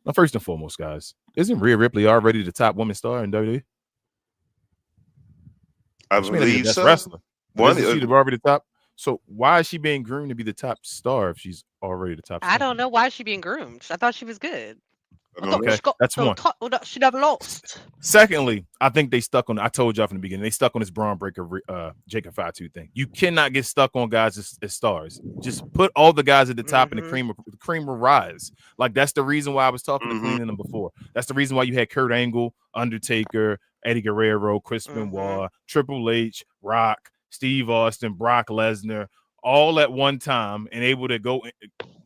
Now, first and foremost, guys, isn't Rhea Ripley already the top woman star in WWE? I believe so. Wrestler. She's already the top. So why is she being groomed to be the top star if she's already the top star? I don't know why she's being groomed. I thought she was good. Okay, that's one. She never lost. Secondly, I think they stuck on. I told y'all from the beginning, they stuck on this Braun Breaker, Jacob Fatu thing. You cannot get stuck on guys as stars. Just put all the guys at the top, and the cream will rise. Like that's the reason why I was talking to Queen in them before. That's the reason why you had Kurt Angle, Undertaker, Eddie Guerrero, Chris Benoit, Triple H, Rock, Steve Austin, Brock Lesnar, all at one time, and able to go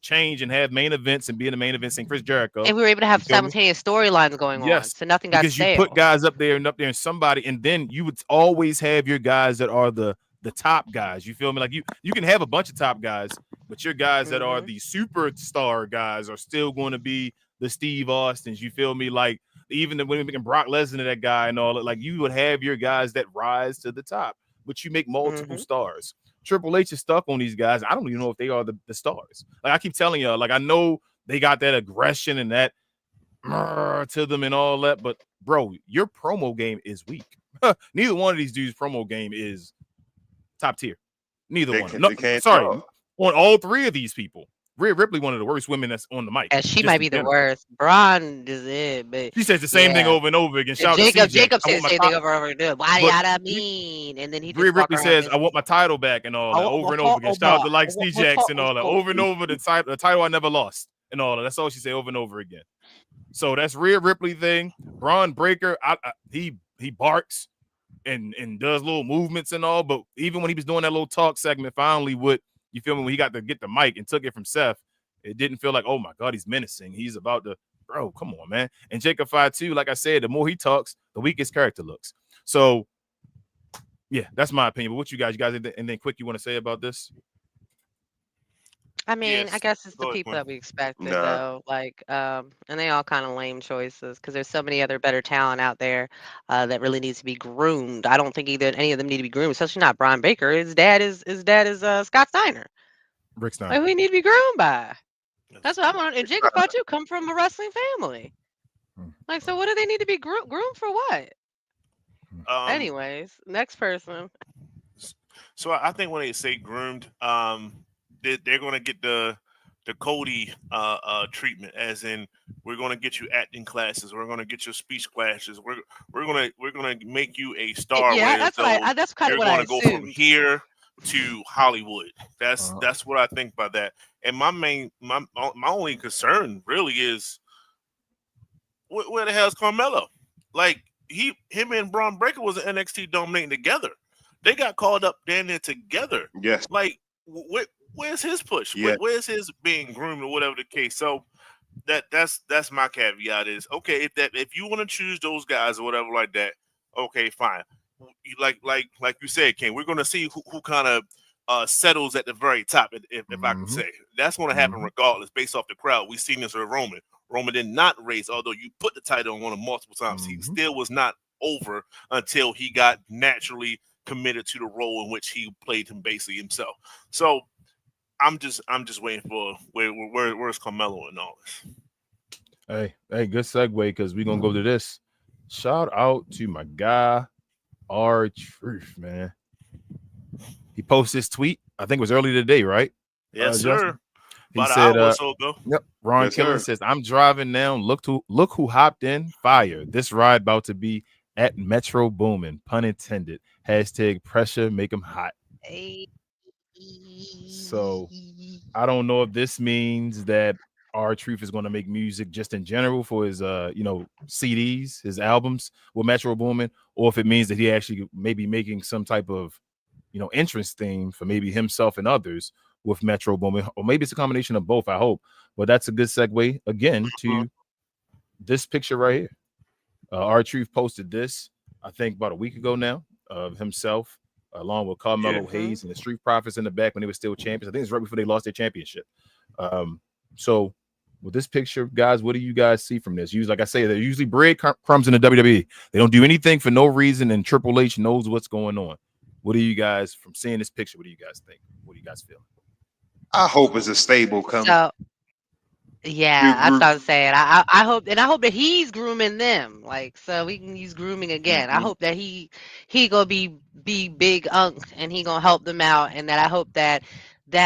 change and have main events and be in the main events and Chris Jericho. And we were able to have simultaneous storylines going on. So nothing got stale. Because you put guys up there and somebody, and then you would always have your guys that are the top guys. You feel me? Like you can have a bunch of top guys, but your guys that are the superstar guys are still going to be the Steve Austins. You feel me? Like even when we're making Brock Lesnar that guy and all that, like you would have your guys that rise to the top, but you make multiple stars. Triple H is stuck on these guys. I don't even know if they are the stars. Like I keep telling y'all, like I know they got that aggression and that to them and all that. But bro, your promo game is weak. Neither one of these dudes' promo game is top tier. Neither They one. can, No, they can't sorry, talk. on all three of these people. Rhea Ripley, one of the worst women that's on the mic. And she just might in be the general. worst. Braun is it, but She says the same thing yeah. over and over again. And Shout out to CJ. Jacob I said want the my same top. thing over and over again. Why But yada mean? And then he Rhea just walk Ripley around says, and "I want my title back" and all that, over and over again. Shout out to like Steve Jackson and all that, over and over. The title I never lost and all that. That's all she say over and over again. So that's Rhea Ripley thing. Braun Breaker, he barks and does little movements and all. But even when he was doing that little talk segment, finally, you feel me? When he got to get the mic and took it from Seth, it didn't feel like, oh my God, he's menacing. He's about to, bro, come on, man. And Jacob Fatu, like I said, the more he talks, the weaker his character looks. So yeah, that's my opinion. But what you guys anything quick you want to say about this? I mean, I Yes. guess it's the Go ahead, people Quinn. that we expected Nah. though. Like, and they all kind of lame choices because there's so many other better talent out there that really needs to be groomed. I don't think either any of them need to be groomed, especially not Brian Baker. His dad is Scott Steiner. Rick Steiner. Like, who he need to be groomed by? Yes. That's what I want. And Jacob Fatu come from a wrestling family. Like, so what do they need to be groomed for? What? Anyways, next person. So I think when they say groomed, they're going to get the Cody treatment, as in we're going to get you acting classes, we're going to get your speech classes, we're going to make you a star. Yeah, that's what that's kind of you're what I going to go from assumed. here to Hollywood. That's what I think by that. And my only concern really is where the hell's Carmelo? Like him and Braun Breaker was an NXT dominating together. They got called up down there together. Yes. Like where's his push? Yeah. Where's his being groomed or whatever the case? So that's my caveat is, okay, if you want to choose those guys or whatever like that, okay, fine. Like you said, King, we're gonna see who kind of settles at the very top, if I can say. That's gonna happen regardless, based off the crowd. We've seen this with Roman. Roman did not raise, although you put the title on him multiple times. He still was not over until he got naturally committed to the role in which he played him basically himself. So I'm just waiting for where's Carmelo and all this. Hey, good segue, because we're gonna go to this. Shout out to my guy R-Truth, man. He posted this tweet, I think it was early today, right? Yes, Justin? sir. He About said, an hour or so ago. Yep. Ron Yes, Killen sir. says, "I'm driving now. Look who hopped in. Fire. This ride about to be at Metro Boomin. Pun intended. Hashtag pressure. Make him hot." So I don't know if this means that R-Truth is going to make music just in general for his CDs, his albums with Metro Boomin, or if it means that he actually may be making some type of entrance theme for maybe himself and others with Metro Boomin, or maybe it's a combination of both, I hope. But that's a good segue again to this picture right here. R-Truth posted this, I think, about a week ago now, of himself along with Carmelo Hayes and the Street Profits in the back when they were still champions. I think it's right before they lost their championship. So with this picture, guys, what do you guys see from this? Like I say, they're usually bread crumbs in the WWE. They don't do anything for no reason, and Triple H knows what's going on. What do you guys, from seeing this picture, what do you guys think? What do you guys feel? I hope it's a stable coming. So yeah, that's what I was saying. I hope that he's grooming them, like, so we can use grooming again. I hope that he gonna be big unk and he gonna help them out, and that I hope that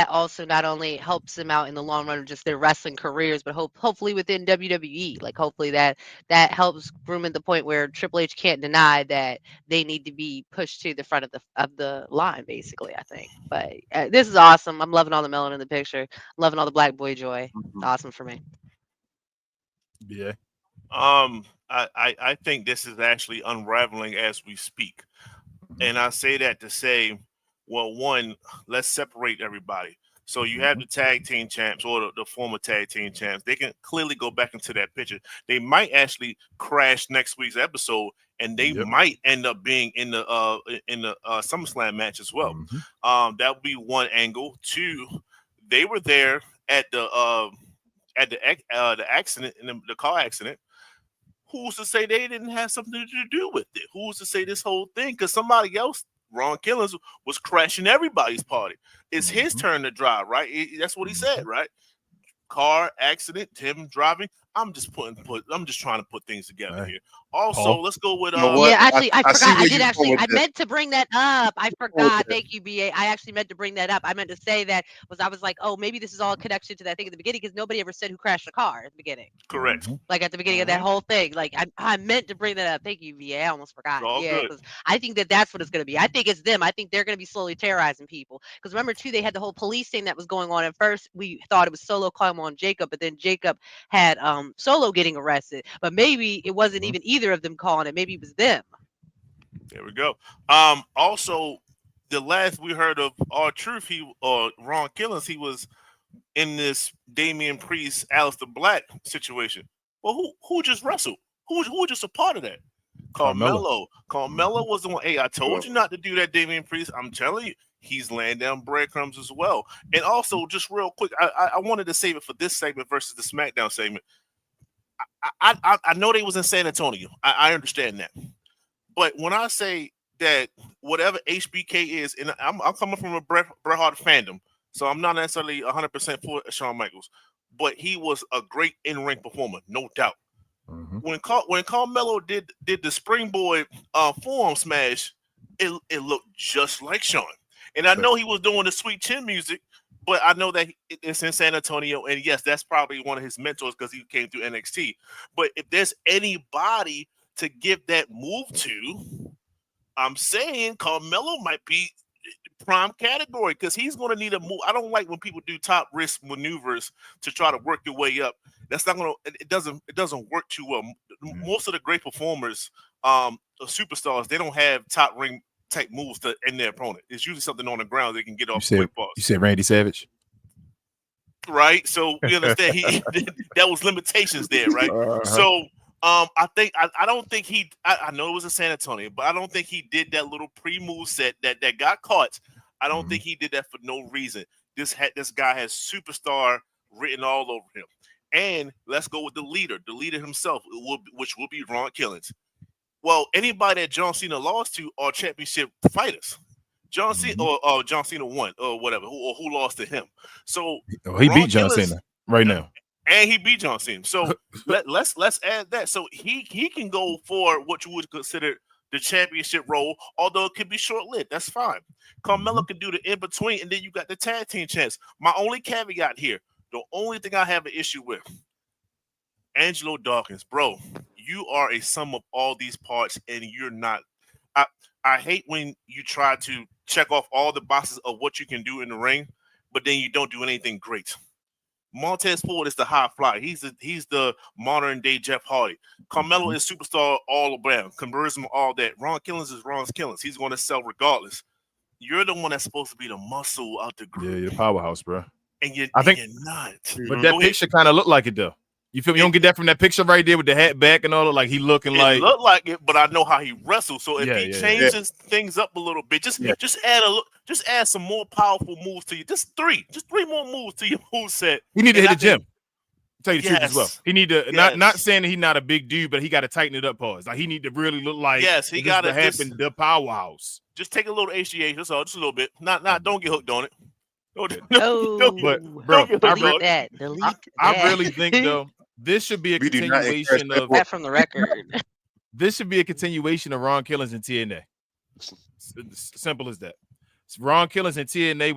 also not only helps them out in the long run of just their wrestling careers, but hopefully within WWE. Like, hopefully that helps groom at the point where Triple H can't deny that they need to be pushed to the front of the line, basically, I think. But this is awesome. I'm loving all the melon in the picture. Loving all the black boy joy. It's awesome for me. Yeah. I think this is actually unraveling as we speak. And I say that to say, well, one, let's separate everybody. So you have the tag team champs, or the former tag team champs. They can clearly go back into that picture. They might actually crash next week's episode, and they might end up being in the SummerSlam match as well. That would be one angle. Two, they were there at the accident, in the car accident. Who's to say they didn't have something to do with it? Who's to say this whole thing? Because somebody else, Ron Killens, was crashing everybody's party. It's his turn to drive, right? That's what he said, right? Car accident, him driving. I'm just trying to put things together Right. here. Also, Paul? let's go with You know what? Yeah, actually, I I see forgot. where I did you're going actually. with I this. meant to bring that up. I With forgot. this. Thank you, BA. I actually meant to bring that up. I meant to say that I was like, oh, maybe this is all a connection to that thing at the beginning because nobody ever said who crashed the car at the beginning. correct. Mhm. Like at the beginning of that whole thing. Like I meant to bring that up. Thank you, VA. I almost forgot. It's all Yeah, good. because I think that's what it's going to be. I think it's them. I think they're going to be slowly terrorizing people. Because remember, too, they had the whole police thing that was going on. At first, we thought it was Solo calling on Jacob, but then Jacob had Solo getting arrested. But maybe it wasn't even either of them calling it. Maybe it was them. There we go. Also, the last we heard of R-Truth, Ron Killings, he was in this Damian Priest, Aleister Black situation. Well, who just wrestled? Who just a part of that? Carmelo. Carmelo was the one. Hey, I told you not to do that, Damian Priest. I'm telling you, he's laying down breadcrumbs as well. And also, just real quick, I wanted to save it for this segment versus the SmackDown segment. I know they was in San Antonio. I understand that. But when I say that whatever HBK is, and I'm coming from a Bret Hart fandom, so I'm not necessarily 100% for Shawn Michaels, but he was a great in-ring performer, no doubt. Mhm. When Carmelo did the springboard forearm smash, it looked just like Shawn. And I know he was doing the sweet chin music, but I know that it's in San Antonio, and yes, that's probably one of his mentors because he came through NXT. But if there's anybody to give that move to, I'm saying Carmelo might be prime category because he's going to need a move. I don't like when people do top risk maneuvers to try to work your way up. That's not going to. It doesn't work too well. Most of the great performers, superstars, they don't have top ring type moves to end their opponent. It's usually something on the ground they can get off quick balls. You said Randy Savage? Right? So we understand that was limitations there, right? So I don't think I know it was in San Antonio, but I don't think he did that little pre-move set that got caught. I don't think he did that for no reason. This guy has superstar written all over him. And let's go with the leader himself, which will be Ron Killings. Well, anybody that John Cena lost to are championship fighters. John Cena or John Cena won or whatever, who lost to him. So he beat John Cena right now, and he beat John Cena. So let's add that. So he can go for what you would consider the championship role, although it could be short lived. That's fine. Carmelo can do the in between, and then you got the tag team chance. My only caveat here, the only thing I have an issue with, Angelo Dawkins, bro, you are a sum of all these parts, and you're not. I hate when you try to check off all the boxes of what you can do in the ring, but then you don't do anything great. Montez Ford is the high flyer. He's the modern day Jeff Hardy. Carmelo is superstar all around. Charisma, all that. Ron Killings is Ron Killings. He's going to sell regardless. You're the one that's supposed to be the muscle out the group. Yeah, you're the powerhouse, bro. And you're not. But that picture kind of looked like it, though. You feel me? You don't get that from that picture right there with the hat back and all that. Like he looking like it looked like it, but I know how he wrestles. So if he changes things up a little bit, just add some more powerful moves to you. Just three more moves to your move set. He need to hit the gym. Tell you the truth as well. He need to not saying that he's not a big dude, but he got to tighten it up. Pause. Like he need to really look like he got to happen. The powerhouse. Just take a little HGH. That's all. Just a little bit. Not. Don't get hooked on it. But bro, delete I really think though. This should be a continuation of that from the record. This should be a continuation of Ron Killings and TNA. Simple as that. Ron Killings and TNA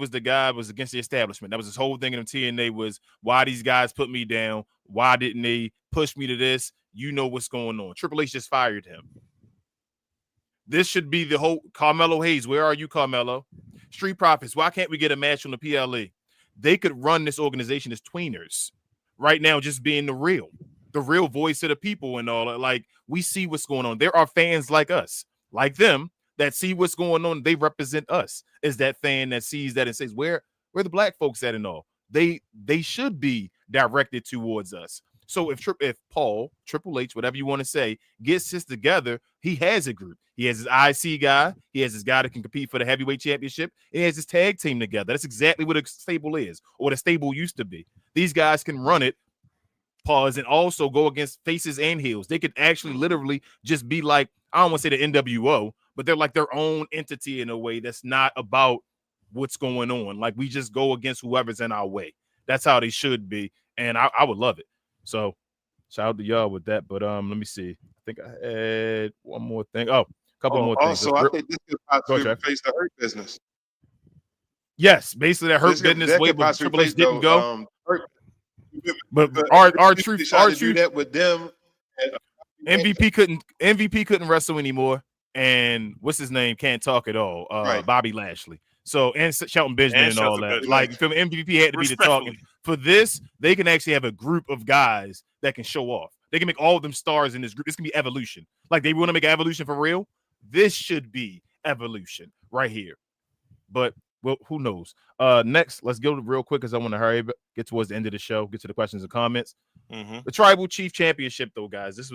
was against the establishment. That was his whole thing in TNA was why these guys put me down. Why didn't they push me to this? You know what's going on. Triple H just fired him. This should be the whole Carmelo Hayes. Where are you, Carmelo? Street Profits. Why can't we get a match on the PLE? They could run this organization as tweeners. Right now, just being the real voice of the people and all that. Like, we see what's going on. There are fans like us, like them, that see what's going on. They represent us as that fan that sees that and says, where the black folks at and all. They should be directed towards us. So if Paul, Triple H, whatever you want to say, gets this together, he has a group. He has his IC guy. He has his guy that can compete for the heavyweight championship. And he has his tag team together. That's exactly what a stable is, or what a stable used to be. These guys can run it, pause, and also go against faces and heels. They could actually literally just be like, I don't want to say the NWO, but they're like their own entity in a way that's not about what's going on. Like we just go against whoever's in our way. That's how they should be. And I would love it. So shout out to y'all with that. But let me see. I think I had one more thing. Oh, a couple more things. Also, I think this could possibly replace the Hurt business. Yes, basically that Hurt business way, but Triple H didn't go. But our truth do that with them. MVP couldn't wrestle anymore, and what's his name can't talk at all. Bobby Lashley. So and Shelton Benjamin and all that. Like MVP had to be the talking. For this, they can actually have a group of guys that can show off. They can make all of them stars in this group. This can be Evolution. Like they want to make Evolution for real. This should be Evolution right here. But well, who knows? Next, let's go real quick because I want to hurry, get towards the end of the show, get to the questions and comments. The Tribal Chief Championship, though, guys, this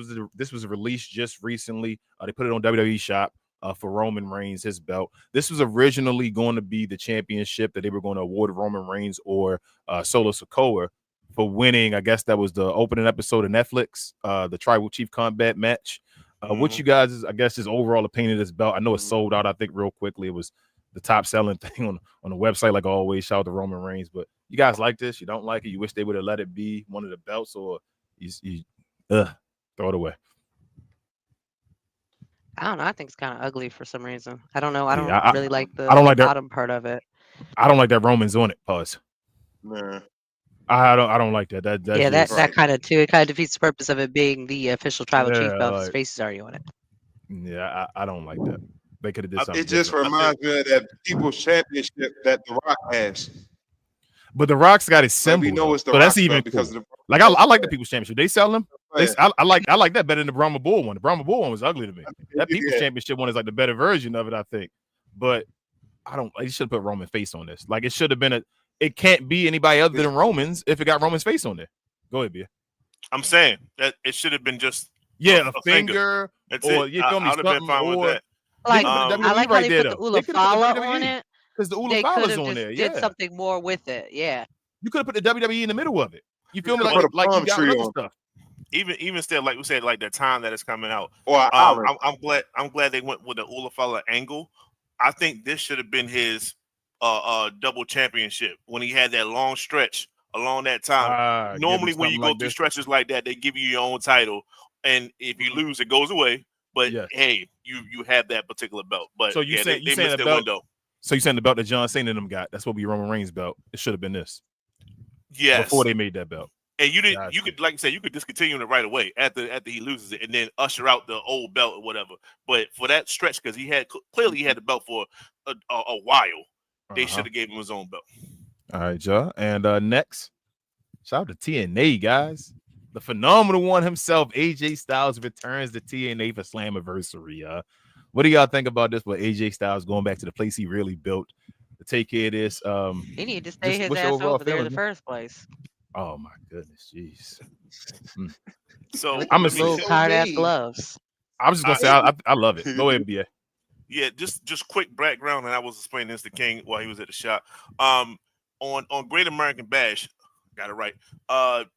was released just recently. They put it on WWE Shop for Roman Reigns, his belt. This was originally going to be the championship that they were going to award Roman Reigns or Solo Sikoa for winning. I guess that was the opening episode of Netflix, the Tribal Chief Combat match. What you guys, I guess, is overall opinion of this belt? I know it sold out, I think, real quickly. It was the top selling thing on the website, like always. Shout out to Roman Reigns. But you guys like this? You don't like it? You wish they would have let it be one of the belts, or you throw it away? I don't know. I think it's kind of ugly for some reason. I don't know. I don't really like the bottom part of it. I don't like that Roman's on it. Pause. Nah. I don't like that. That kind of too. It kind of defeats the purpose of it being the official Tribal Chief belt. His face is already on it. Yeah, I don't like that. They could have did something. It just reminds me of that People's Championship that The Rock has. But The Rock's got his symbol. We know it's the so Rock that's even because cool. Like I like the People's Championship. They sell them. I like that better than the Brahma Bull one. The Brahma Bull one was ugly to me. That People's Championship one is like the better version of it, I think. But I don't. You should have put Roman face on this. Like it should have been It can't be anybody other than Roman's if it got Roman's face on there. Go ahead, Bia. I'm saying that it should have been just a finger. That's or it. You feel me? I would have been fine with that. Like I like how they put the Ulafala on it. Because the Ulafala's on there. Did something more with it. Yeah. You could have put the WWE in the middle of it. You feel me? Like you got other stuff. Even still, like we said, like the time that it's coming out. I'm glad they went with the Ulafala angle. I think this should have been his double championship when he had that long stretch along that time. Normally, when you go through stretches like that, they give you your own title, and if you lose, it goes away. But hey, you have that particular belt. But so they missed the window. So you saying the belt that John Cena and them got? That's what be Roman Reigns' belt. It should have been this. Yes. Before they made that belt. And you didn't. You could, like you said, you could discontinue it right away after he loses it, and then usher out the old belt or whatever. But for that stretch, because he had the belt for a while, they should have gave him his own belt. All right, y'all. And next, shout out to TNA, guys. The phenomenal one himself, AJ Styles, returns to TNA for Slammiversary. What do y'all think about this? With AJ Styles going back to the place he really built to take care of this. He needed to stay his ass over there in the first place. Oh my goodness, jeez. So I'm a little tired ass gloves. I was just gonna say I love it. Go ahead, BA. Yeah, just quick background, and I was explaining this to King while he was at the shop. On Great American Bash, got it right.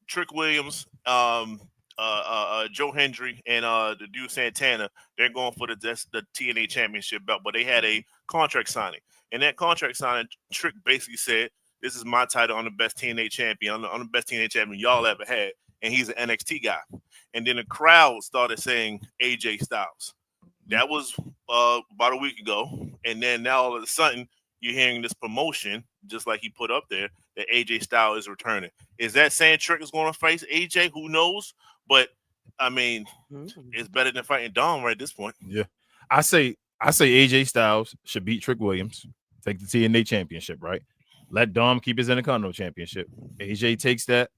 Trick Williams, Joe Hendry, and the dude Santana, they're going for the TNA Championship belt, but they had a contract signing. And that contract signing, Trick basically said, "This is my title. I'm the best TNA champion. I'm the best TNA champion y'all ever had." And he's an NXT guy. And then the crowd started saying AJ Styles. That was about a week ago. And then now all of a sudden, you're hearing this promotion, just like he put up there, that AJ Styles is returning. Is that saying Trick is going to face AJ? Who knows? But I mean, it's better than fighting Dom right at this point. Yeah, I say AJ Styles should beat Trick Williams, take the TNA Championship, right? Let Dom keep his Intercontinental Championship. AJ takes that.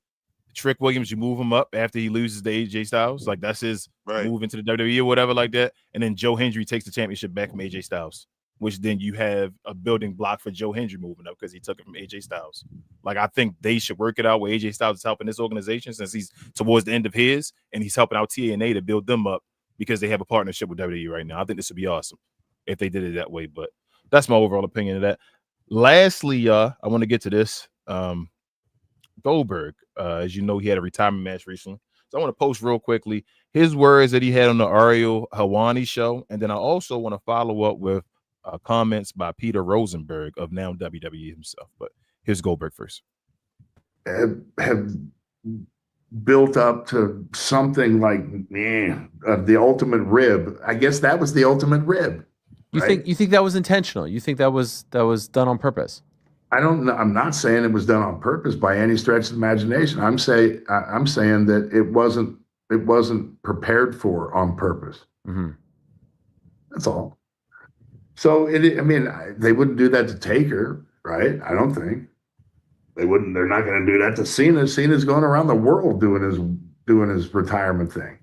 Trick Williams, you move him up after he loses to AJ Styles, like that's his move into the WWE or whatever, like that. And then Joe Hendry takes the championship back from AJ Styles, which then you have a building block for Joe Hendry moving up because he took it from AJ Styles. Like I think they should work it out where AJ Styles is helping this organization since he's towards the end of his, and he's helping out TNA to build them up because they have a partnership with WWE right now. I think this would be awesome if they did it that way. But that's my overall opinion of that. Lastly, I want to get to this. Goldberg, as you know, he had a retirement match recently. So I want to post real quickly his words that he had on the Ariel Helwani show. And then I also want to follow up with comments by Peter Rosenberg of now WWE himself. But here's Goldberg first. Have built up to something like the ultimate rib. I guess that was the ultimate rib. You right? think that was intentional? You think that was done on purpose? I don't know. I'm not saying it was done on purpose by any stretch of the imagination. I'm saying that it wasn't prepared for on purpose. Mm-hmm. That's all. So they wouldn't do that to Taker, right? I don't think they wouldn't. They're not going to do that to Cena. Cena's going around the world doing his retirement thing.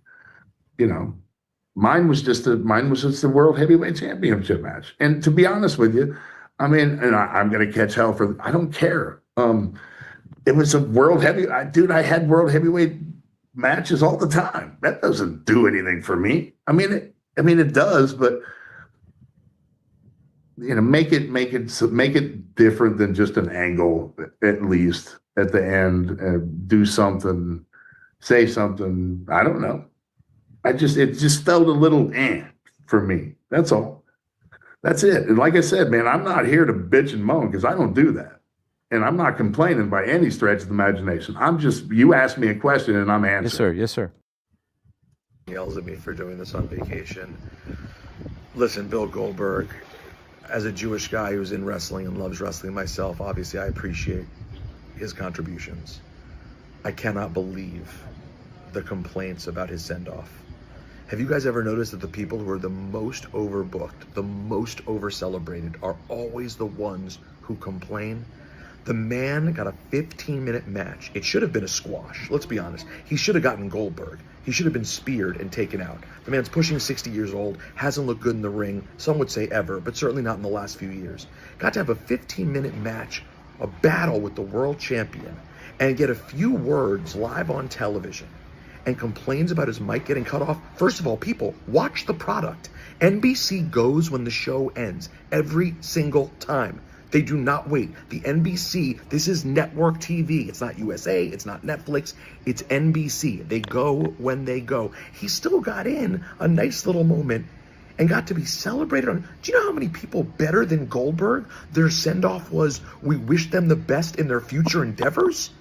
Mine was just the World Heavyweight Championship match. And to be honest with you, I'm going to catch hell for. I don't care. It was a World Heavyweight. Dude, I had World Heavyweight matches all the time. That doesn't do anything for me. It does, but make it different than just an angle. At least at the end, do something, say something. I don't know. It just felt a little for me. That's all. That's it. And like I said, man, I'm not here to bitch and moan because I don't do that. And I'm not complaining by any stretch of the imagination. You asked me a question and I'm answering. Yes, sir. Yes, sir. Yells at me for doing this on vacation. Listen, Bill Goldberg, as a Jewish guy who's in wrestling and loves wrestling myself, obviously I appreciate his contributions. I cannot believe the complaints about his send-off. Have you guys ever noticed that the people who are the most overbooked, the most over-celebrated, are always the ones who complain? The man got a 15-minute match. It should have been a squash. Let's be honest. He should have gotten Goldberg. He should have been speared and taken out. The man's pushing 60 years old, hasn't looked good in the ring. Some would say ever, but certainly not in the last few years. Got to have a 15-minute match, a battle with the world champion, and get a few words live on television, and complains about his mic getting cut off. First of all, people, watch the product. NBC goes when the show ends every single time. They do not wait. The NBC, this is network TV. It's not USA, it's not Netflix, it's NBC. They go when they go. He still got in a nice little moment and got to be celebrated on. Do you know how many people better than Goldberg, their send-off was, we wish them the best in their future endeavors?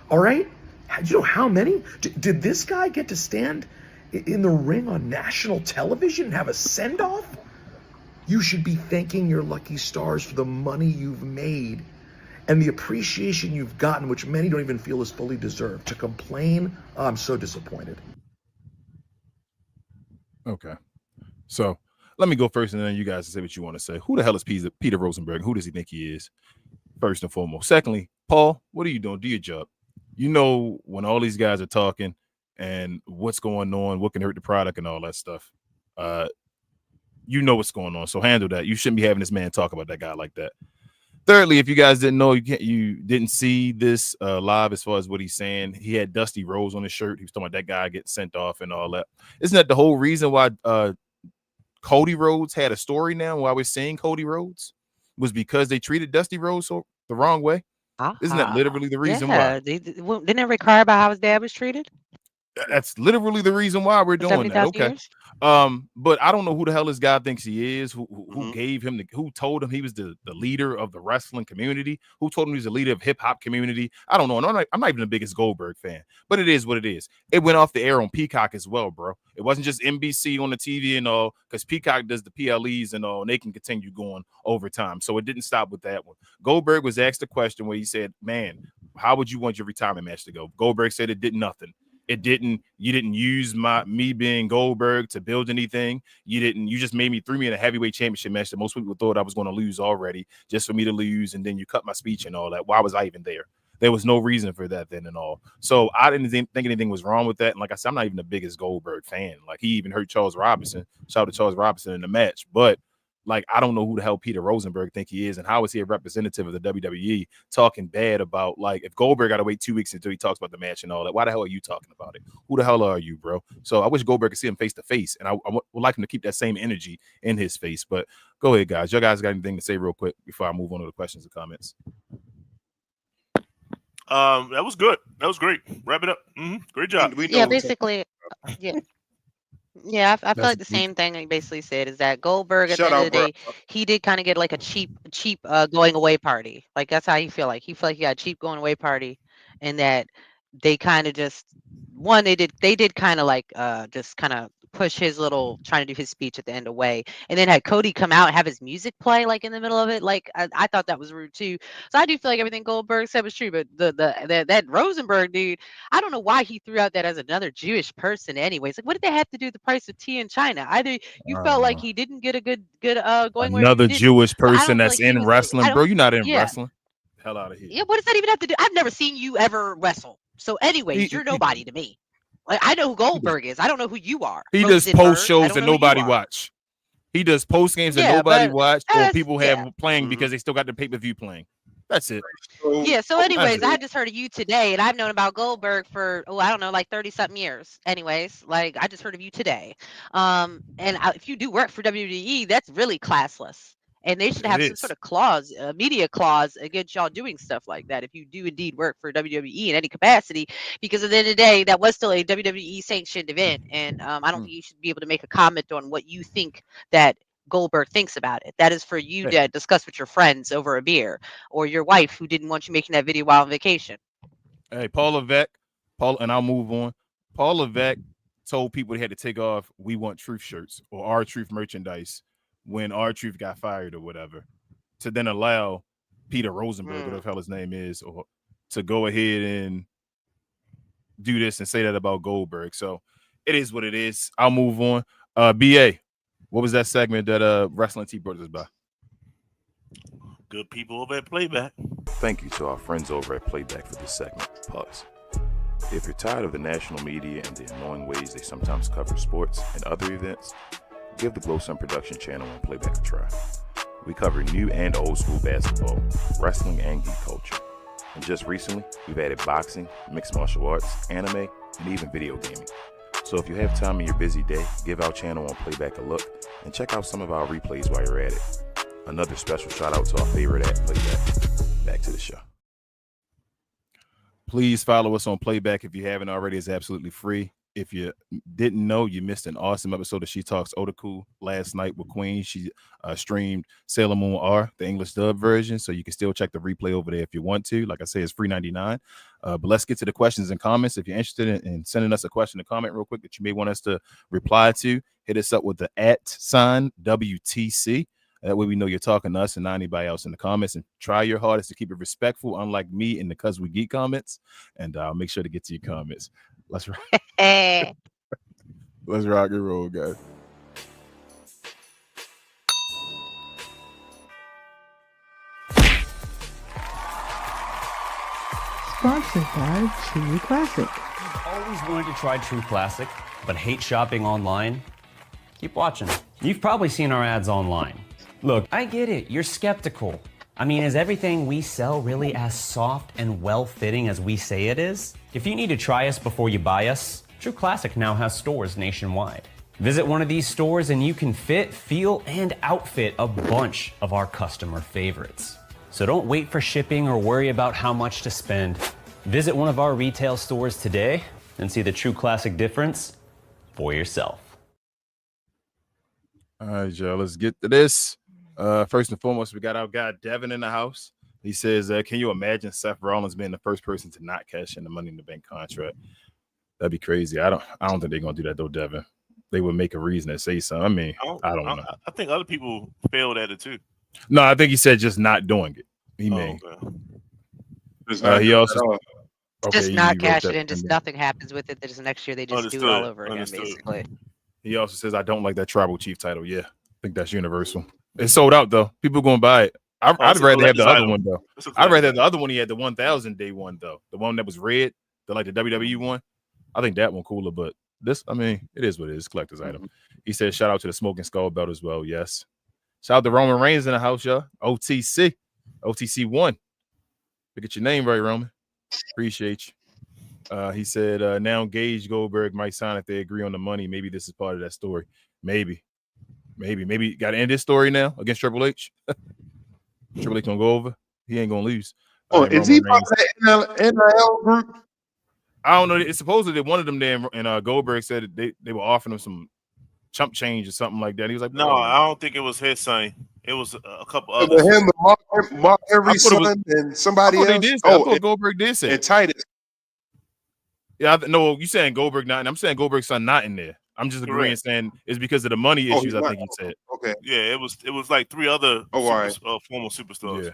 All right? Do you know how many? Did this guy get to stand in the ring on national television and have a send-off? You should be thanking your lucky stars for the money you've made and the appreciation you've gotten, which many don't even feel is fully deserved. To complain, I'm so disappointed. Okay. So let me go first, and then you guys say what you want to say. Who the hell is Peter Rosenberg? Who does he think he is? First and foremost. Secondly, Paul, what are you doing? Do your job. You know when all these guys are talking and what's going on, what can hurt the product and all that stuff. You know what's going on, so handle that. You shouldn't be having this man talk about that guy like that. Thirdly, if you guys didn't know, you didn't see this live as far as what he's saying. He had Dusty Rhodes on his shirt. He was talking about that guy getting sent off and all that. Isn't that the whole reason why Cody Rhodes had a story now? Why we're seeing Cody Rhodes was because they treated Dusty Rhodes the wrong way. Isn't that literally the reason why? Didn't it require about how his dad was treated? That's literally the reason why we're doing that. Okay. Years? But I don't know who the hell this guy thinks he is, who gave him who told him he was the leader of the wrestling community, who told him he was the leader of hip-hop community. I don't know. And I'm not even the biggest Goldberg fan, but it is what it is. It went off the air on Peacock as well, bro. It wasn't just NBC on the TV and all, because Peacock does the PLEs and all, and they can continue going over time. So it didn't stop with that one. Goldberg was asked a question where he said, man, how would you want your retirement match to go? Goldberg said it did nothing. You didn't use me being Goldberg to build anything. You just threw me in a heavyweight championship match that most people thought I was going to lose already, just for me to lose. And then you cut my speech and all that. Why was I even there? There was no reason for that then and all. So I didn't think anything was wrong with that. And like I said, I'm not even the biggest Goldberg fan. Like he even hurt Charles Robinson. Shout out to Charles Robinson in the match. But like, I don't know who the hell Peter Rosenberg think he is, and how is he a representative of the WWE talking bad about, like, if Goldberg got to wait 2 weeks until he talks about the match and all that, why the hell are you talking about it? Who the hell are you, bro? So I wish Goldberg could see him face to face, and I would like him to keep that same energy in his face. But go ahead, guys. Y'all guys got anything to say real quick before I move on to the questions and comments? That was good. That was great. Wrap it up. Great job. Yeah, basically, yeah. Yeah, I feel like the same thing he basically said is that Goldberg at the end of the day, he did kind of get like a cheap going away party. Like that's how he feel like. He feel like he got a cheap going away party, and that they kind of just one, they did kind of like just kind of push his little trying to do his speech at the end away, and then had Cody come out and have his music play like in the middle of it. Like I thought that was rude too. So I do feel like everything Goldberg said was true, but that Rosenberg dude, I don't know why he threw out that as another Jewish person. Anyways, like what did they have to do with the price of tea in China? Either you felt like he didn't get a good going where Another you didn't. Jewish But I person don't feel that's like he in was. wrestling, bro. You're not in Yeah. wrestling. Hell out of here. Yeah, what does that even have to do? I've never seen you ever wrestle. So, anyways, you're nobody to me. Like I know who Goldberg is. I don't know who you are. He does Rosenberg. post I shows don't that know who you nobody are. watch. He does post games that Yeah, nobody but watch, or that's people yeah. have playing because they still got the pay-per-view playing. That's it. Yeah. So, anyways, That's I it. just heard of you today, and I've known about Goldberg for I don't know, like 30-something years. Anyways, like I just heard of you today. And if you do work for WWE, that's really classless. And they should It have some is. sort of clause, media clause against y'all doing stuff like that if you do indeed work for WWE in any capacity, because at the end of the day, that was still a WWE sanctioned event. And I don't think you should be able to make a comment on what you think that Goldberg thinks about it. That is for you Yeah. to discuss with your friends over a beer, or your wife who didn't want you making that video while on vacation. Hey, Paul Levesque, and I'll move on. Paul Levesque told people they had to take off "We Want Truth" shirts or "Our Truth" merchandise when R Truth got fired or whatever, to then allow Peter Rosenberg, whatever the hell his name is, or to go ahead and do this and say that about Goldberg. So it is what it is. I'll move on. BA, what was that segment that Wrestling T brought us by? Good people over at Playback. Thank you to our friends over at Playback for this segment. Pause. If you're tired of the national media and the annoying ways they sometimes cover sports and other events, give the Glow Sun Production channel on Playback a try. We cover new and old school basketball, wrestling, and geek culture. And just recently, we've added boxing, mixed martial arts, anime, and even video gaming. So if you have time in your busy day, give our channel on Playback a look and check out some of our replays while you're at it. Another special shout out to our favorite at Playback. Back to the show. Please follow us on Playback if you haven't already. It's absolutely free. If you didn't know, you missed an awesome episode of She Talks Otaku last night with Queen. She streamed Sailor Moon R, the English dub version, so you can still check the replay over there if you want to. Like I say, it's free 99. But let's get to the questions and comments. If you're interested in sending us a question or comment real quick that you may want us to reply to, hit us up with the @ WTC. That way we know you're talking to us and not anybody else in the comments. And try your hardest to keep it respectful, unlike me in the Cuz We Geek comments. And I'll make sure to get to your comments. Let's rock and roll, guys. Sponsored by True Classic. Always wanted to try True Classic, but hate shopping online? Keep watching. You've probably seen our ads online. Look, I get it, you're skeptical. I mean, is everything we sell really as soft and well-fitting as we say it is? If you need to try us before you buy us, True Classic now has stores nationwide. Visit one of these stores and you can fit, feel, and outfit a bunch of our customer favorites. So don't wait for shipping or worry about how much to spend. Visit one of our retail stores today and see the True Classic difference for yourself. All right, y'all, let's get to this. First and foremost, we got our guy Devin in the house. He says, can you imagine Seth Rollins being the first person to not cash in the Money in the Bank contract? That'd be crazy. I don't think they're gonna do that though, Devin. They would make a reason to say something. I mean, I don't know. I think other people failed at it too. No, I think he said just not doing it. He may. He also just not cash it in. Just nothing happens with it. That is next year they just do it all over again, basically. He also says, I don't like that tribal chief title. Yeah, I think that's universal. It's sold out though. People going to buy it. I'd rather have the other one though. I'd rather have the other one. He had the 1,000 day one though. The one that was red, the WWE one. I think that one cooler. But this, I mean, it is what it is. Collector's item. He said, shout out to the Smoking Skull belt as well. Yes. Shout out to Roman Reigns in the house, y'all. OTC 1. Look at your name right, Roman. Appreciate you. He said, now Gage Goldberg might sign if they agree on the money. Maybe this is part of that story. Maybe got to end this story now against Triple H. Triple H gonna go over. He ain't gonna lose. Is he part of that NIL group? I don't know. It's supposedly one of them there, and Goldberg said they were offering him some chump change or something like that. He was like, no, I don't think it was his son. It was a couple others. With him, Mark Henry's son, and somebody else. I thought Goldberg did say and Titus. Yeah, no, you saying Goldberg not, and I'm saying Goldberg's son not in there. I'm just agreeing, Correct. saying it's because of the money Oh, issues. he's I not. think he said. Okay. Yeah, it was like 3 other Oh, all right. former superstars. Yeah,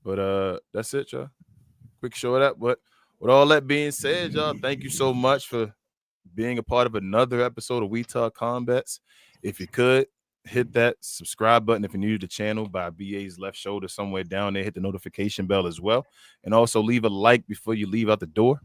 but that's it, y'all. Quick show it up. But with all that being said, y'all, thank you so much for being a part of another episode of We Talk Combats. If you could hit that subscribe button if you're new to the channel by BA's left shoulder somewhere down there, hit the notification bell as well, and also leave a like before you leave out the door.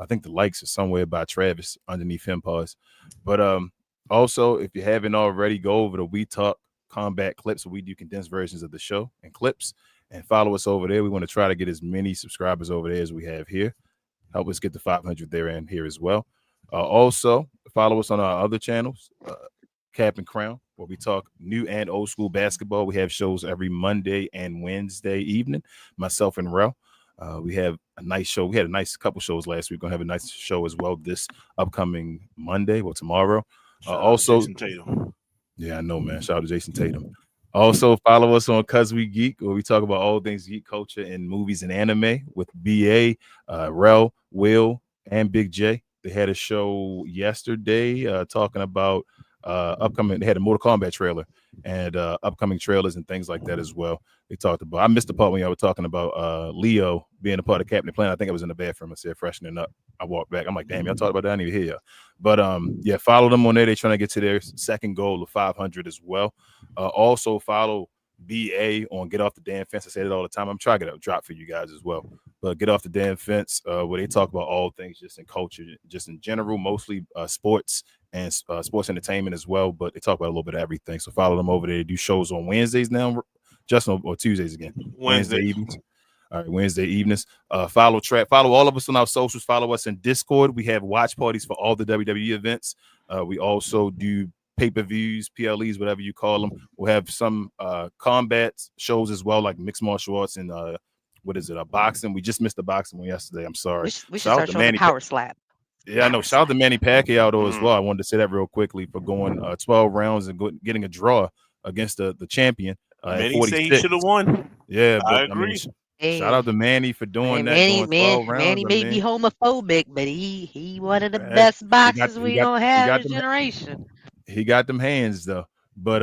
I think the likes are somewhere by Travis underneath him pause. But also, if you haven't already, go over to We Talk Combat Clips, where we do condensed versions of the show and clips, and follow us over there. We want to try to get as many subscribers over there as we have here. Help us get to 500 there and here as well. Also, follow us on our other channels, Cap and Crown, where we talk new and old school basketball. We have shows every Monday and Wednesday evening. Myself and Rel. We have a nice show. We had a nice couple shows last week. We're gonna have a nice show as well this upcoming Monday or tomorrow. Also, Jason Tatum. Yeah, I know, man. Shout out to Jason Tatum. Also, follow us on Cuz We Geek, where we talk about all things geek culture in movies and anime with BA, Rel, Will, and Big J. They had a show yesterday talking about upcoming. They had a Mortal Kombat trailer and upcoming trailers and things like that as well. They talked about. I missed the part when y'all were talking about Leo being a part of Captain Planet. I think I was in the bathroom. I said freshening up. I walked back. I'm like, damn, y'all talked about that. I didn't even hear y'all. But yeah, follow them on there. They're trying to get to their second goal of 500 as well. Also follow BA on Get Off the Damn Fence. I say it all the time. I'm trying to get a drop for you guys as well. But Get Off the Damn Fence, where they talk about all things just in culture, just in general, mostly sports and sports entertainment as well. But they talk about a little bit of everything. So follow them over there. They do shows on Wednesdays now, Justin, or Tuesdays again. Wednesday evenings. All right, Wednesday evenings. Follow all of us on our socials. Follow us in Discord. We have watch parties for all the WWE events. We also do pay-per-views, PLEs, whatever you call them. We'll have some combat shows as well, like mixed martial arts and boxing. We just missed the boxing one yesterday. I'm sorry. We should start showing the power slap. Yeah, I know. Shout out to Manny Pacquiao though as well. I wanted to say that real quickly for going 12 rounds and getting a draw against the champion. Manny say he should have won. Yeah, but I agree. Shout out to Manny for doing that. Manny, going 12 rounds. Manny may be homophobic, but he one of the best boxers we gonna have in generation. He got them hands though. But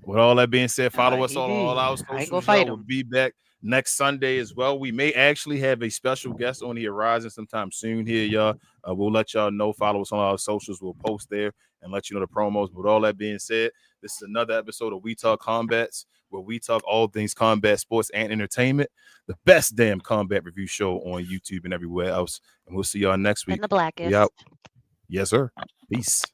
with all that being said, follow us on all our socials. I ain't gonna fight him. We'll be back next Sunday as well. We may actually have a special guest on the horizon sometime soon here, y'all. We'll let y'all know. Follow us on our socials. We'll post there and let you know the promos. But with all that being said, this is another episode of We Talk Combats, where we talk all things combat, sports, and entertainment. The best damn combat review show on YouTube and everywhere else. And we'll see y'all next week. And the blackest. Yep. Yes, sir. Peace.